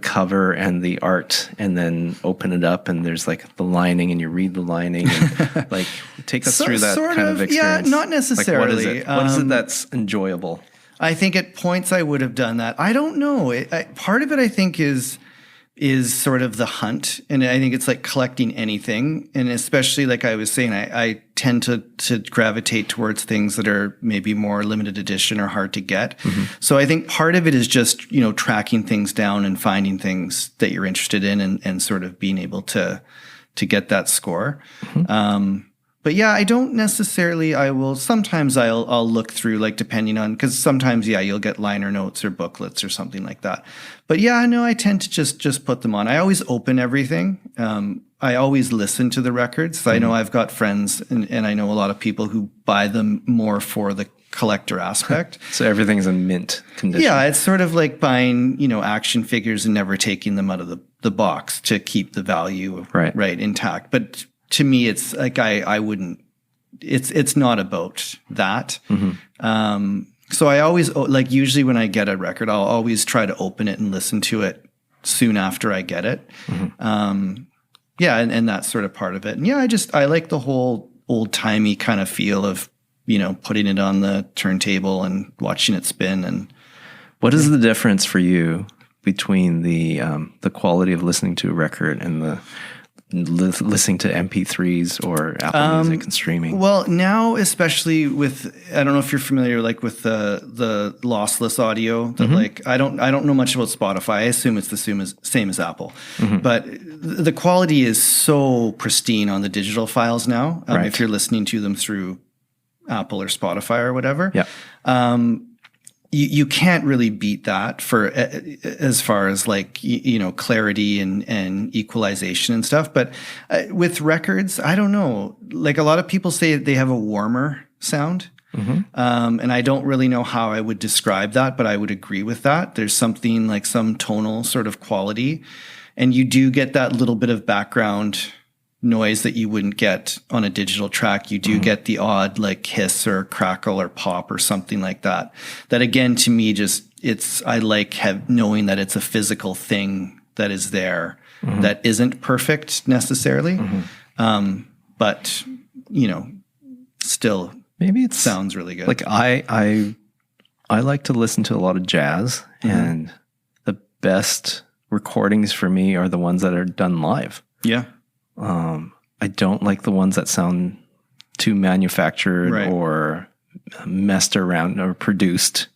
cover and the art and then open it up and there's like the lining and you read the lining and like take us through that kind of experience? Yeah, not necessarily. Like what is it that's enjoyable? I think at points I would have done that. I don't know. Part of it I think is sort of the hunt. And I think it's like collecting anything. And especially like I was saying, I tend to gravitate towards things that are maybe more limited edition or hard to get. So I think part of it is just, tracking things down and finding things that you're interested in and sort of being able to get that score. But yeah, I don't necessarily, sometimes I'll look through, like, depending on, because sometimes, you'll get liner notes or booklets or something like that. But yeah, no, I tend to just put them on. I always open everything. I always listen to the records. I know I've got friends and I know a lot of people who buy them more for the collector aspect. So everything's in mint condition. Yeah, it's sort of like buying, action figures and never taking them out of the box to keep the value right intact. But to me, it's like I wouldn't. It's not about that. So I always usually when I get a record, I'll always try to open it and listen to it soon after I get it. Yeah, and that's sort of part of it. And yeah, I like the whole old timey kind of feel of putting it on the turntable and watching it spin. And what is the difference for you between the quality of listening to a record and the listening to MP3s or Apple Music and streaming? Well, now, especially with, I don't know if you're familiar, like with the lossless audio. That I don't know much about Spotify. I assume it's the same as Apple, but the quality is so pristine on the digital files now. If you're listening to them through Apple or Spotify or whatever. You can't really beat that for as far as like, clarity and equalization and stuff. But with records, I don't know. Like a lot of people say they have a warmer sound. And I don't really know how I would describe that, but I would agree with that. There's something like some tonal sort of quality. And you do get that little bit of background noise that you wouldn't get on a digital track. You do get the odd like hiss or crackle or pop or something like that. That again, to me, I like knowing that it's a physical thing that is there that isn't perfect necessarily. But still maybe it sounds really good. Like I like to listen to a lot of jazz and the best recordings for me are the ones that are done live. Yeah. I don't like the ones that sound too manufactured or messed around or produced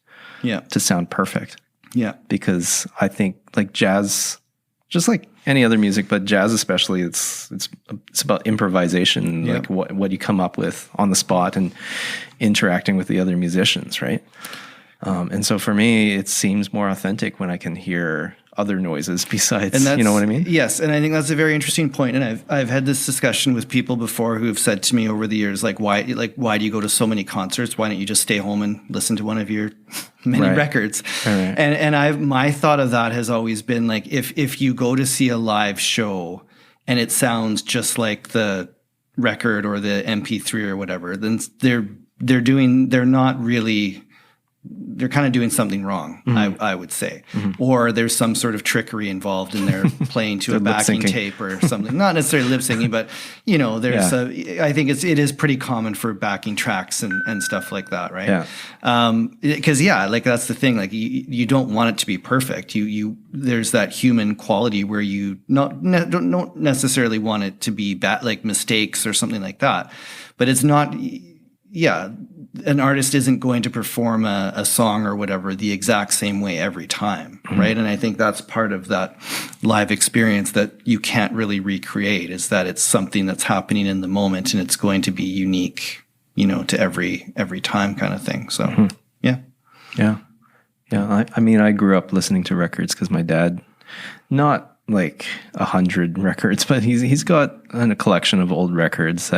to sound perfect. Yeah. Because I think like jazz, just like any other music, but jazz especially, it's about improvisation, like what you come up with on the spot and interacting with the other musicians, right? And so for me, it seems more authentic when I can hear other noises besides, you know what I mean? Yes, and I think that's a very interesting point. And I've had this discussion with people before who have said to me over the years, why do you go to so many concerts? Why don't you just stay home and listen to one of your many records? Right. And my thought of that has always been like, if you go to see a live show and it sounds just like the record or the MP3 or whatever, then they're not really they're kind of doing something wrong, I would say. Or there's some sort of trickery involved in their playing to a backing tape or something. Not necessarily lip syncing, but there's I think it is pretty common for backing tracks and stuff like that, right? Yeah. Because like that's the thing. Like you don't want it to be perfect. There's that human quality where you don't necessarily want it to be bad, like mistakes or something like that. But it's not. Yeah, an artist isn't going to perform a song or whatever the exact same way every time, right? And I think that's part of that live experience that you can't really recreate, is that it's something that's happening in the moment and it's going to be unique, to every time kind of thing. So, yeah. I mean, I grew up listening to records because my dad, not like 100 records, but he's got a collection of old records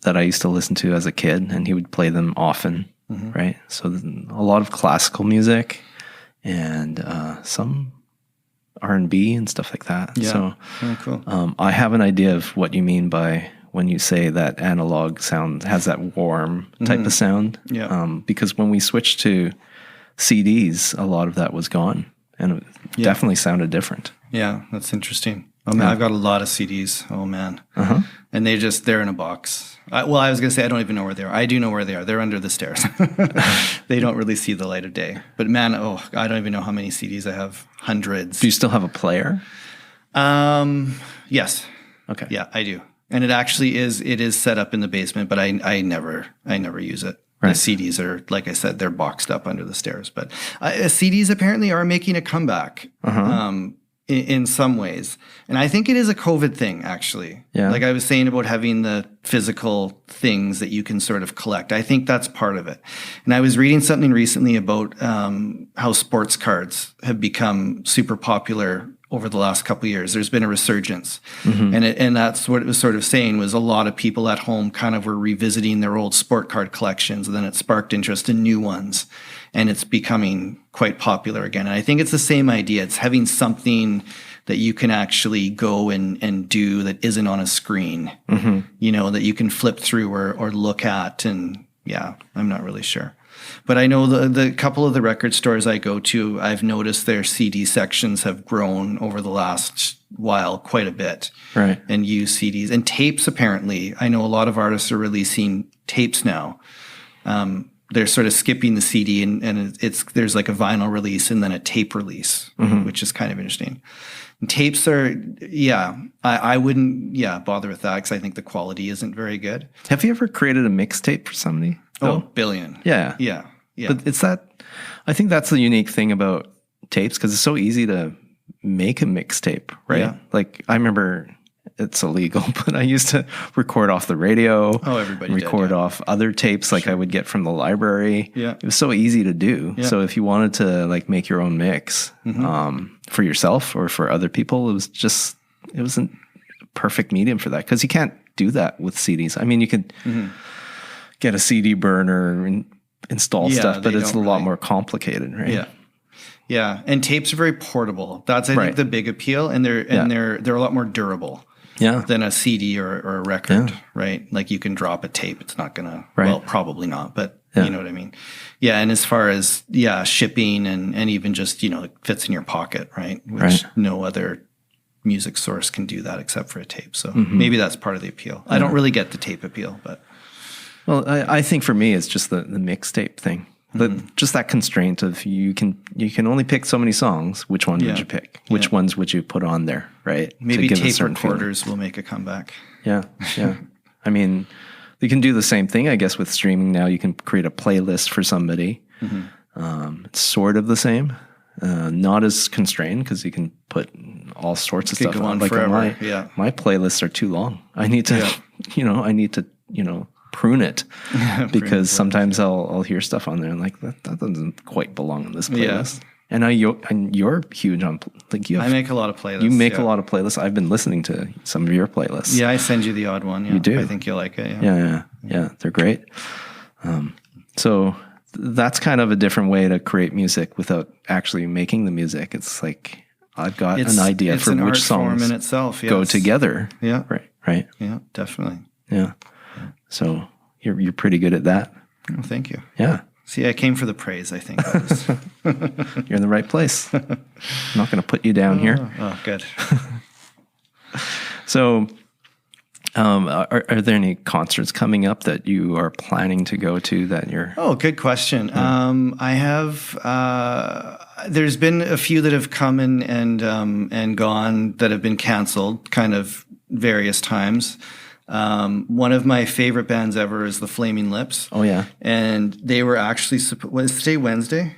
that I used to listen to as a kid, and he would play them often, right? So a lot of classical music and some R&B and stuff like that. Yeah. So cool. I have an idea of what you mean by when you say that analog sound has that warm type of sound. Yeah. Because when we switched to CDs, a lot of that was gone, and it definitely sounded different. Yeah, that's interesting. Oh man, I've got a lot of CDs. Oh man. And they're in a box. I was going to say, I don't even know where they are. I do know where they are. They're under the stairs. They don't really see the light of day. But man, I don't even know how many CDs I have. Hundreds. Do you still have a player? Yes. Okay. Yeah, I do. And it is set up in the basement, but I never use it. Right. The CDs are, like I said, they're boxed up under the stairs. But CDs apparently are making a comeback. In some ways. And I think it is a COVID thing, actually. Yeah. Like I was saying about having the physical things that you can sort of collect. I think that's part of it. And I was reading something recently about how sports cards have become super popular over the last couple of years. There's been a resurgence. And that's what it was sort of saying, was a lot of people at home kind of were revisiting their old sport card collections, and then it sparked interest in new ones. And it's becoming quite popular again. And I think it's the same idea. It's having something that you can actually go and do that isn't on a screen, that you can flip through or look at. And I'm not really sure. But I know the couple of the record stores I go to, I've noticed their CD sections have grown over the last while quite a bit. Right. And use CDs. And tapes, apparently. I know a lot of artists are releasing tapes now. They're sort of skipping the CD and there's like a vinyl release and then a tape release, which is kind of interesting. And tapes are, I wouldn't, bother with that because I think the quality isn't very good. Have you ever created a mixtape for somebody? Oh, billion. Yeah. Yeah. But I think that's the unique thing about tapes, because it's so easy to make a mixtape, right? Yeah. Like I remember, it's illegal, but I used to record off the radio. Oh, everybody record did, off other tapes like I would get from the library. Yeah. It was so easy to do. Yeah. So if you wanted to like make your own mix for yourself or for other people, it wasn't a perfect medium for that, because you can't do that with CDs. I mean, you could get a CD burner and install stuff, but it's a lot more complicated, right? Yeah. Yeah. And tapes are very portable. That's, I think, the big appeal. And they're a lot more durable. Yeah. Than a CD or a record, right? Like you can drop a tape. It's not going to, well, probably not, but you know what I mean? Yeah. And as far as, shipping and even just, it fits in your pocket, right? Which no other music source can do that except for a tape. So maybe that's part of the appeal. I don't really get the tape appeal, but. Well, I think for me, it's just the mixtape thing. Just that constraint of you can only pick so many songs. Which one would you pick? Which ones would you put on there, right? Maybe tape recorders will make a comeback. Yeah. I mean, you can do the same thing, I guess, with streaming now. You can create a playlist for somebody. It's sort of the same. Not as constrained, because you can put all sorts of stuff on. Like forever. My playlists are too long. I need to, prune it because sometimes I'll hear stuff on there and like that doesn't quite belong in this playlist. And you're huge on I make a lot of playlists. You make a lot of playlists. I've been listening to some of your playlists. Yeah, I send you the odd one. Yeah. You do. I think you'll like it. Yeah, they're great. So that's kind of a different way to create music without actually making the music. It's like I've got an idea for which songs in itself, go together. Yeah. Right. Yeah, definitely. Yeah. So you're pretty good at that. Oh, thank you. Yeah. See, I came for the praise, I think. You're in the right place. I'm not going to put you down here. Oh, good. So, are there any concerts coming up that you are planning to go to that you're... Oh, good question. I have... there's been a few that have come and gone that have been canceled kind of various times. One of my favorite bands ever is the Flaming Lips. Oh, yeah. And they were actually... Was today Wednesday?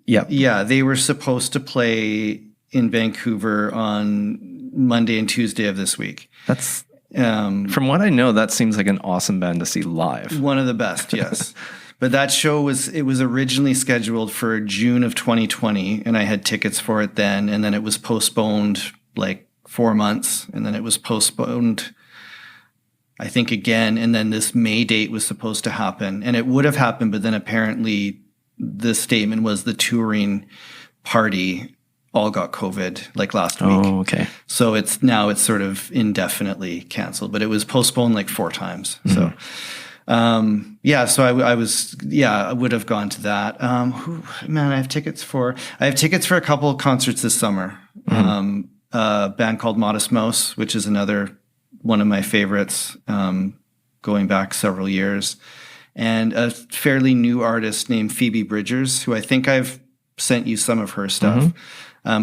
Yeah. Yeah, they were supposed to play in Vancouver on Monday and Tuesday of this week. That's... from what I know, that seems like an awesome band to see live. One of the best, yes. But that show was originally scheduled for June of 2020, and I had tickets for it then, and then it was postponed like 4 months, and then it was postponed, I think, again, and then this May date was supposed to happen, and it would have happened, but then apparently the statement was the touring party all got COVID like last week. Oh, okay. So it's sort of indefinitely canceled, but it was postponed like 4 times. Mm-hmm. So, so I would have gone to that. I have tickets for a couple of concerts this summer. Mm-hmm. A band called Modest Mouse, which is another one of my favorites, going back several years, and a fairly new artist named Phoebe Bridgers, who I think I've sent you some of her stuff. Mm-hmm.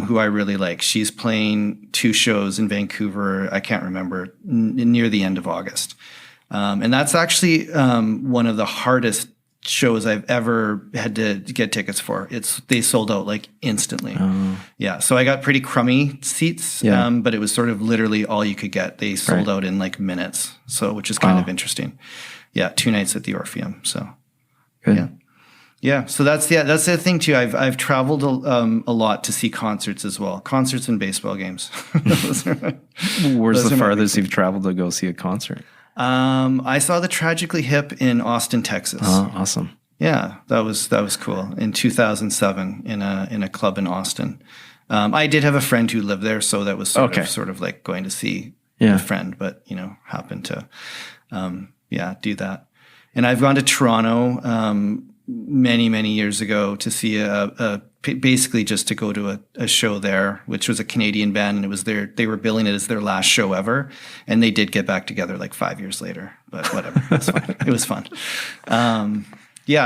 Who I really like. She's playing 2 shows in Vancouver, I can't remember, near the end of August. And that's actually one of the hardest shows I've ever had to get tickets for. They sold out like instantly. Oh. Yeah, so I got pretty crummy seats, but it was sort of literally all you could get. They sold out in like minutes, which is kind of interesting. Yeah, 2 nights at the Orpheum, so good. Yeah. Yeah, so that's the thing too. I've traveled a lot to see concerts as well, concerts and baseball games. Where's the farthest you've traveled to go see a concert? I saw the Tragically Hip in Austin, Texas. Oh, awesome! Yeah, that was cool. In 2007, in a club in Austin. I did have a friend who lived there, so that was sort of like going to see a friend, but happened to do that. And I've gone to Toronto. Many years ago to see basically just to go to a show there, which was a Canadian band, and it was they were billing it as their last show ever, and they did get back together like 5 years later, but whatever. It was fun. It was fun.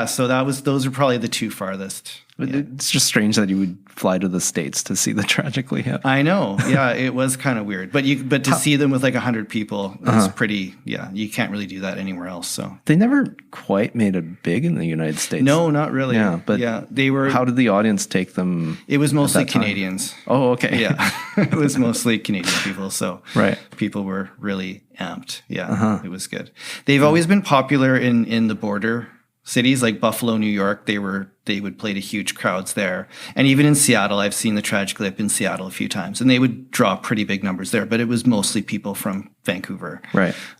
So those are probably the 2 farthest. Yeah. It's just strange that you would fly to the States to see the Tragically Hip. I know. Yeah, it was kind of weird. But to see them with like 100 people is pretty, you can't really do that anywhere else. So they never quite made it big in the United States. No, not really. Yeah, but they were. How did the audience take them? It was mostly Canadians. Oh, okay. Yeah. It was mostly Canadian people. So people were really amped. Yeah, It was good. They've always been popular in the border cities like Buffalo, New York. They would play to huge crowds there. And even in Seattle, I've seen the Tragically Hip in Seattle a few times, and they would draw pretty big numbers there, but it was mostly people from Vancouver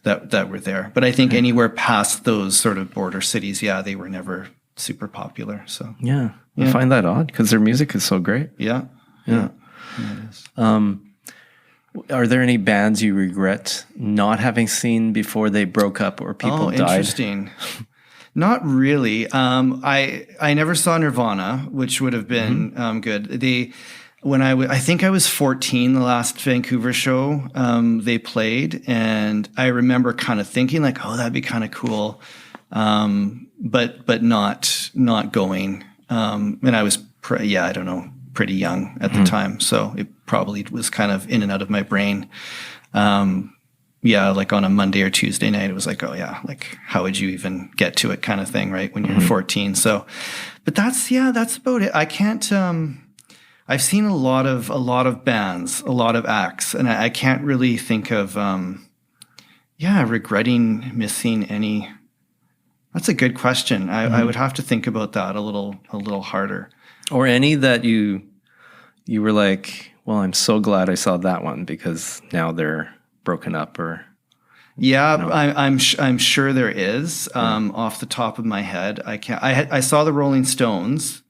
that were there. But I think anywhere past those sort of border cities, they were never super popular. So I find that odd because their music is so great. Yeah. It is. Are there any bands you regret not having seen before they broke up or people died? Interesting. Not really. I never saw Nirvana, which would have been good. I think I was 14, the last Vancouver show they played, and I remember kind of thinking like, oh, that'd be kind of cool, but not going. And I was pretty young at the time, so it probably was kind of in and out of my brain. Like on a Monday or Tuesday night, it was like, oh yeah, like how would you even get to it kind of thing, right? When you're 14. So, but that's about it. I can't, I've seen a lot of bands, a lot of acts, and I can't really think of, regretting missing any. That's a good question. I would have to think about that a little harder. Or any that you were like, well, I'm so glad I saw that one because now they're broken up, or I'm sure there is. Off the top of my head, I saw the Rolling Stones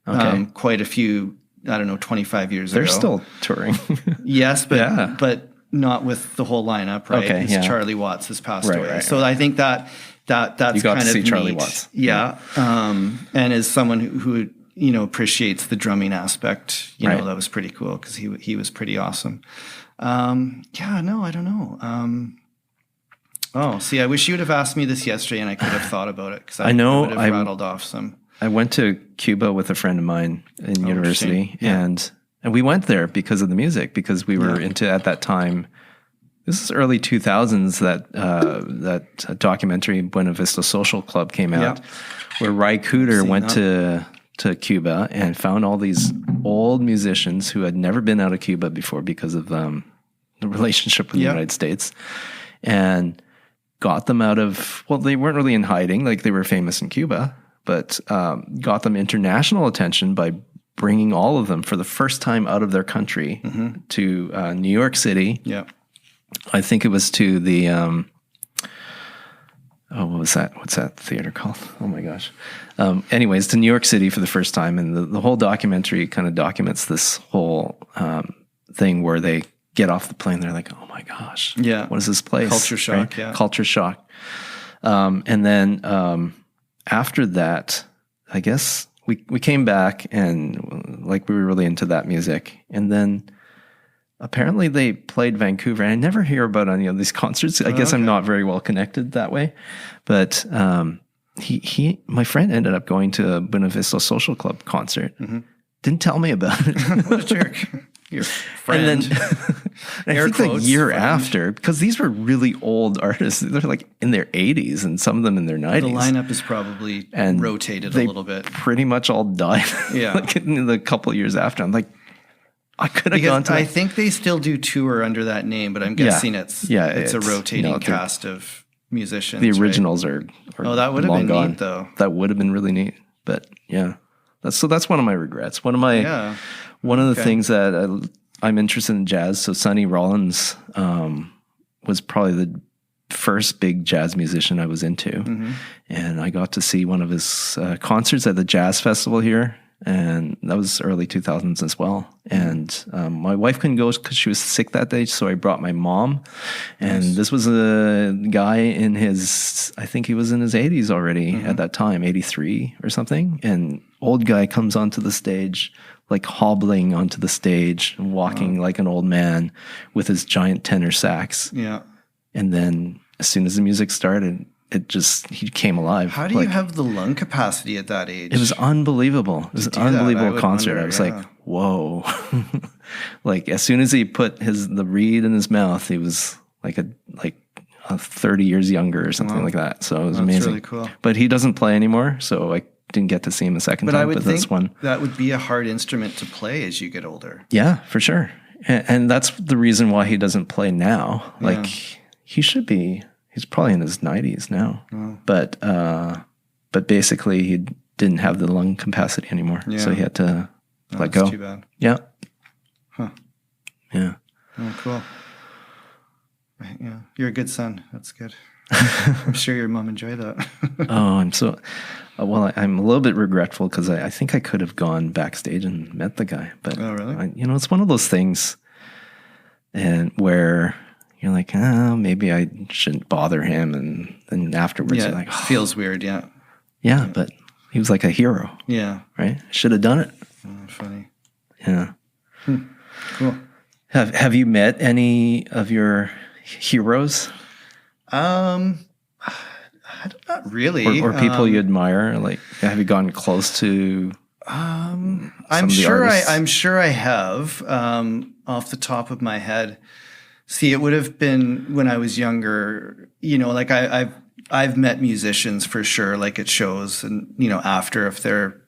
quite a few, 25 years ago. They're still touring. Yes, but not with the whole lineup, right? Okay, Charlie Watts has passed away. Right. So I think that that's You got kind to of see Charlie neat. Watts. Yeah. And as someone who you know, appreciates the drumming aspect, you know, that was pretty cool because he was pretty awesome. Yeah, no, I don't know. Oh, see, I wish you would have asked me this yesterday and I could have thought about it because I would have rattled off some. I went to Cuba with a friend of mine in university, and we went there because of the music, because we were into, at that time, this is early 2000s, that documentary Buena Vista Social Club came out, where Ry Cooder went to Cuba and found all these old musicians who had never been out of Cuba before because of the relationship with the United States, and got them out of, well, they weren't really in hiding, like they were famous in Cuba, but got them international attention by bringing all of them for the first time out of their country to New York City. Yeah. I think it was to the, what was that? What's that theater called? Oh my gosh. Anyways, to New York City for the first time. And the whole documentary kind of documents this whole thing where they get off the plane. They're like, oh my gosh. Yeah. What is this place? Culture shock. Yeah. Culture shock. And then after that, I guess we came back and like we were really into that music. And then apparently they played Vancouver, and I never hear about any of these concerts. I guess I'm not very well connected that way. But my friend ended up going to a Buena Vista Social Club concert. Didn't tell me about it. What a jerk. Your friend. And then I think the year after, because these were really old artists, they're like in their 80s and some of them in their 90s. The lineup is probably rotated a little bit. Pretty much all died. Like in the couple years after. I'm like, I could have gone to. I think they still do tour under that name, but I'm guessing it's a rotating cast of musicians. The originals are that would have been gone. neat, though. That would have been really neat. But yeah, that's one of my regrets. One of the things that I'm interested in jazz. So Sonny Rollins was probably the first big jazz musician I was into, and I got to see one of his concerts at the Jazz Festival here. And that was early 2000s as well. And my wife couldn't go because she was sick that day. So I brought my mom. And this was a guy in his, I think he was in his 80s already at that time, 83 or something. And old guy comes onto the stage, like hobbling onto the stage, and walking like an old man with his giant tenor sax. Yeah. And then as soon as the music started, he came alive. How do you have the lung capacity at that age? It was unbeliable. It was an unbelievable concert. I was like, whoa. Like as soon as he put the reed in his mouth, he was like a 30 years younger or something like that. So it was amazing. Really cool. But he doesn't play anymore, so I didn't get to see him a second time. I would think that would be a hard instrument to play as you get older. Yeah, for sure. And that's the reason why he doesn't play now. Like he should be. He's probably in his 90s now, but basically he didn't have the lung capacity anymore, so he had to let go. Too bad. Yeah. Huh. Yeah. Oh, cool. Right, yeah, you're a good son. That's good. I'm sure your mom enjoyed that. I'm so. Well, I'm a little bit regretful because I think I could have gone backstage and met the guy, but really? It's one of those things, and where. You're like, maybe I shouldn't bother him. And then afterwards, you're like, feels weird. Yeah. Yeah. But he was like a hero. Yeah. Right. Should have done it. Oh, funny. Yeah. Cool. Have you met any of your heroes? Not really. Or people you admire? Like, have you gotten close to? I'm sure I have, off the top of my head. See, it would have been when I was younger, like I've met musicians for sure, like at shows and, after if they're,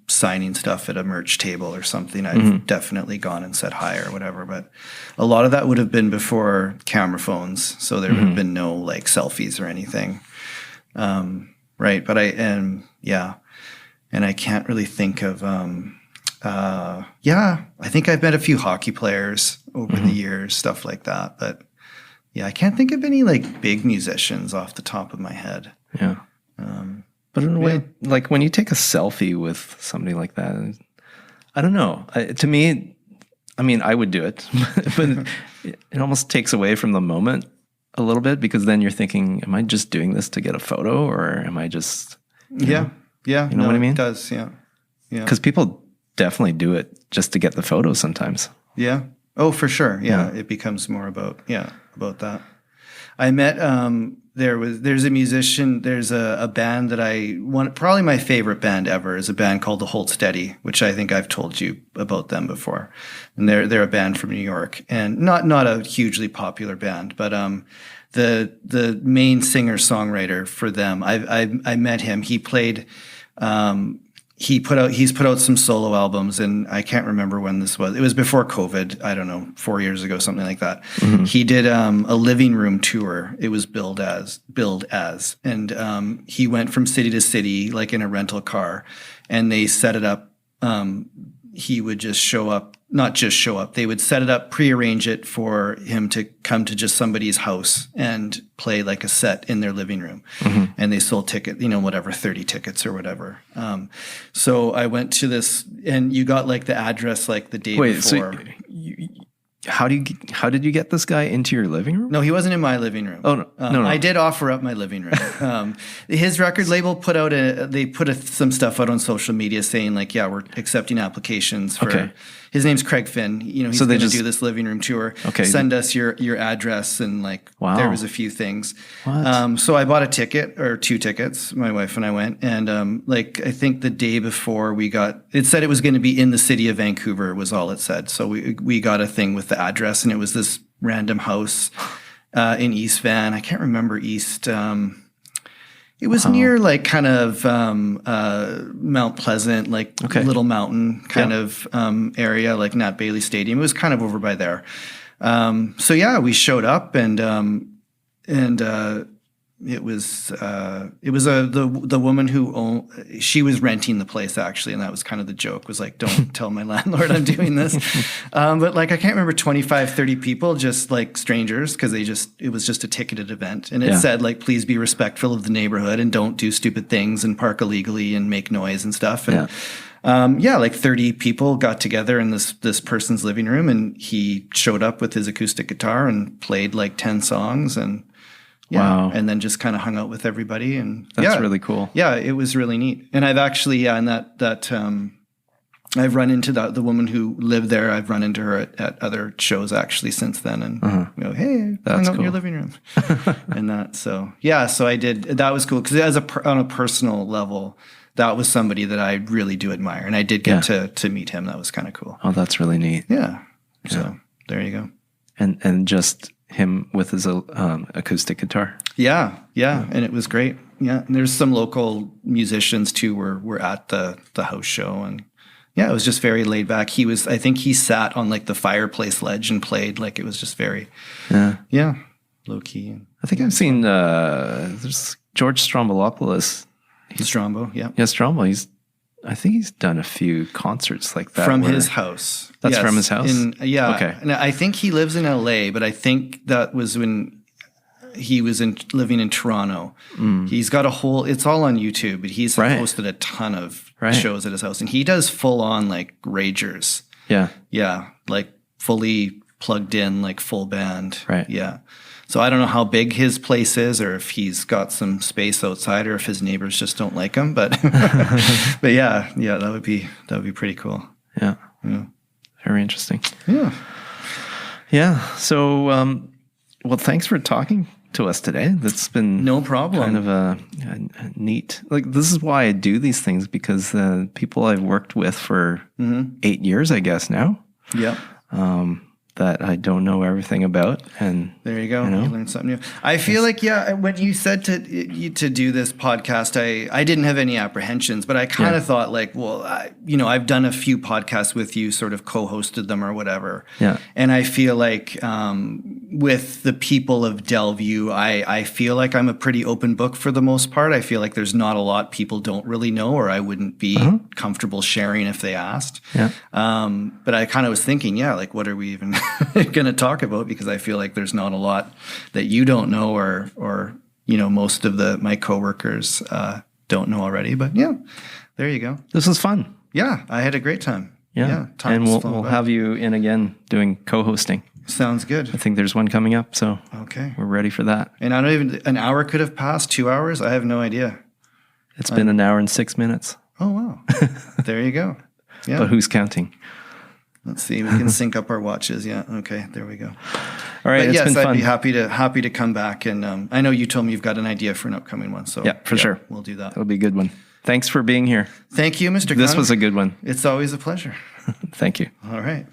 signing stuff at a merch table or something, I've definitely gone and said hi or whatever. But a lot of that would have been before camera phones. So there would have been no like selfies or anything. Right. But and I can't really think of, I think I've met a few hockey players over the years, stuff like that. But I can't think of any like big musicians off the top of my head. Yeah. But in a way, like when you take a selfie with somebody like that, I don't know. To me, I mean, I would do it, but it almost takes away from the moment a little bit, because then you're thinking, am I just doing this to get a photo, or am I just, yeah. You know what I mean? It does. Yeah. Yeah. Because people definitely do it just to get the photo sometimes. Yeah. Oh, for sure. Yeah. It becomes more about that. I met, there's a musician, there's a band that probably my favorite band ever is a band called the Hold Steady, which I think I've told you about them before. And they're a band from New York, and not a hugely popular band, but, the main singer-songwriter for them, I met him. He played, he's put out some solo albums, and I can't remember when this was. It was before COVID. I don't know, 4 years ago, something like that. Mm-hmm. He did a living room tour. It was billed as, and he went from city to city, like in a rental car, and they set it up. He would just show up. Not just show up. They would set it up, prearrange it for him to come to just somebody's house and play like a set in their living room. Mm-hmm. And they sold tickets, 30 tickets or whatever. So I went to this, and you got like the address like the day before. So how did you get this guy into your living room? No, he wasn't in my living room. Oh, no. I did offer up my living room. His record label put some stuff out on social media saying like, yeah, we're accepting applications for. Okay. His name's Craig Finn. He's going to do this living room tour. Okay. Send us your address, and like there was a few things. What? So I bought a ticket or 2 tickets. My wife and I went, and I think the day before it said it was going to be in the city of Vancouver was all it said. So we got a thing with the address, and it was this random house in East Van. I can't remember East. It was near like kind of Mount Pleasant, like Little Mountain kind of area, like Nat Bailey Stadium. It was kind of over by there. So yeah, we showed up, and it was the woman who she was renting the place actually, and that was kind of the joke, was like, don't tell my landlord I'm doing this. But like, I can't remember 25, 30 people, just like strangers, because it was just a ticketed event, and it said like, please be respectful of the neighborhood and don't do stupid things and park illegally and make noise and stuff. And like 30 people got together in this person's living room, and he showed up with his acoustic guitar and played like 10 songs, and wow. And then just kind of hung out with everybody. And that's really cool. Yeah, it was really neat. And I've actually, in that I've run into the woman who lived there. I've run into her at other shows actually since then, and go, hey, hung out in your living room. And that, so I did. That was cool, because on a personal level, that was somebody that I really do admire, and I did get to meet him. That was kind of cool. Oh, that's really neat. Yeah. So there you go. And just him with his acoustic guitar. Yeah, and it was great. Yeah, and there's some local musicians too were at the house show, and it was just very laid back. I think he sat on like the fireplace ledge and played, like it was just very low key. I think I've seen there's George Stroumboulopoulos. Strombo, yeah. Yeah, Strombo. I think he's done a few concerts like that. From his house. That's from his house? Okay. And I think he lives in LA, but I think that was when he was living in Toronto. He's got it's all on YouTube, but he's posted a ton of shows at his house. And he does full on like ragers. Yeah. Yeah. Like fully plugged in, like full band. Right. Yeah. So I don't know how big his place is, or if he's got some space outside, or if his neighbors just don't like him. But but yeah, that would be pretty cool. Yeah. Very interesting. Yeah. So well, thanks for talking to us today. That's been no problem. Kind of a neat. Like, this is why I do these things, because people I've worked with for 8 years, I guess now. Yeah. That I don't know everything about, and there you go. You learn something new. I feel like when you said to do this podcast, I didn't have any apprehensions, but I kind of thought like, well, I've done a few podcasts with you, sort of co-hosted them or whatever. Yeah. And I feel like with the people of Delview, I feel like I'm a pretty open book for the most part. I feel like there's not a lot people don't really know, or I wouldn't be comfortable sharing if they asked. Yeah. But I kind of was thinking, like, what are we even going to talk about, because I feel like there's not a lot that you don't know, or most of my coworkers don't know already. But there you go. This was fun. Yeah, I had a great time. Yeah, and we'll have you in again doing co-hosting. Sounds good. I think there's one coming up, so Okay. we're ready for that. And I don't even, an hour could have passed, 2 hours. I have no idea. It's been an hour and 6 minutes. Oh, wow. There you go. Yeah. But who's counting? Let's see. We can sync up our watches. Yeah. Okay. There we go. All right. But It's yes, been I'd fun. be happy to come back. And I know you told me you've got an idea for an upcoming one. So Yeah, for sure. We'll do that. It'll be a good one. Thanks for being here. Thank you, Mr. This Kung. was a good one. It's always a pleasure. Thank you. All right.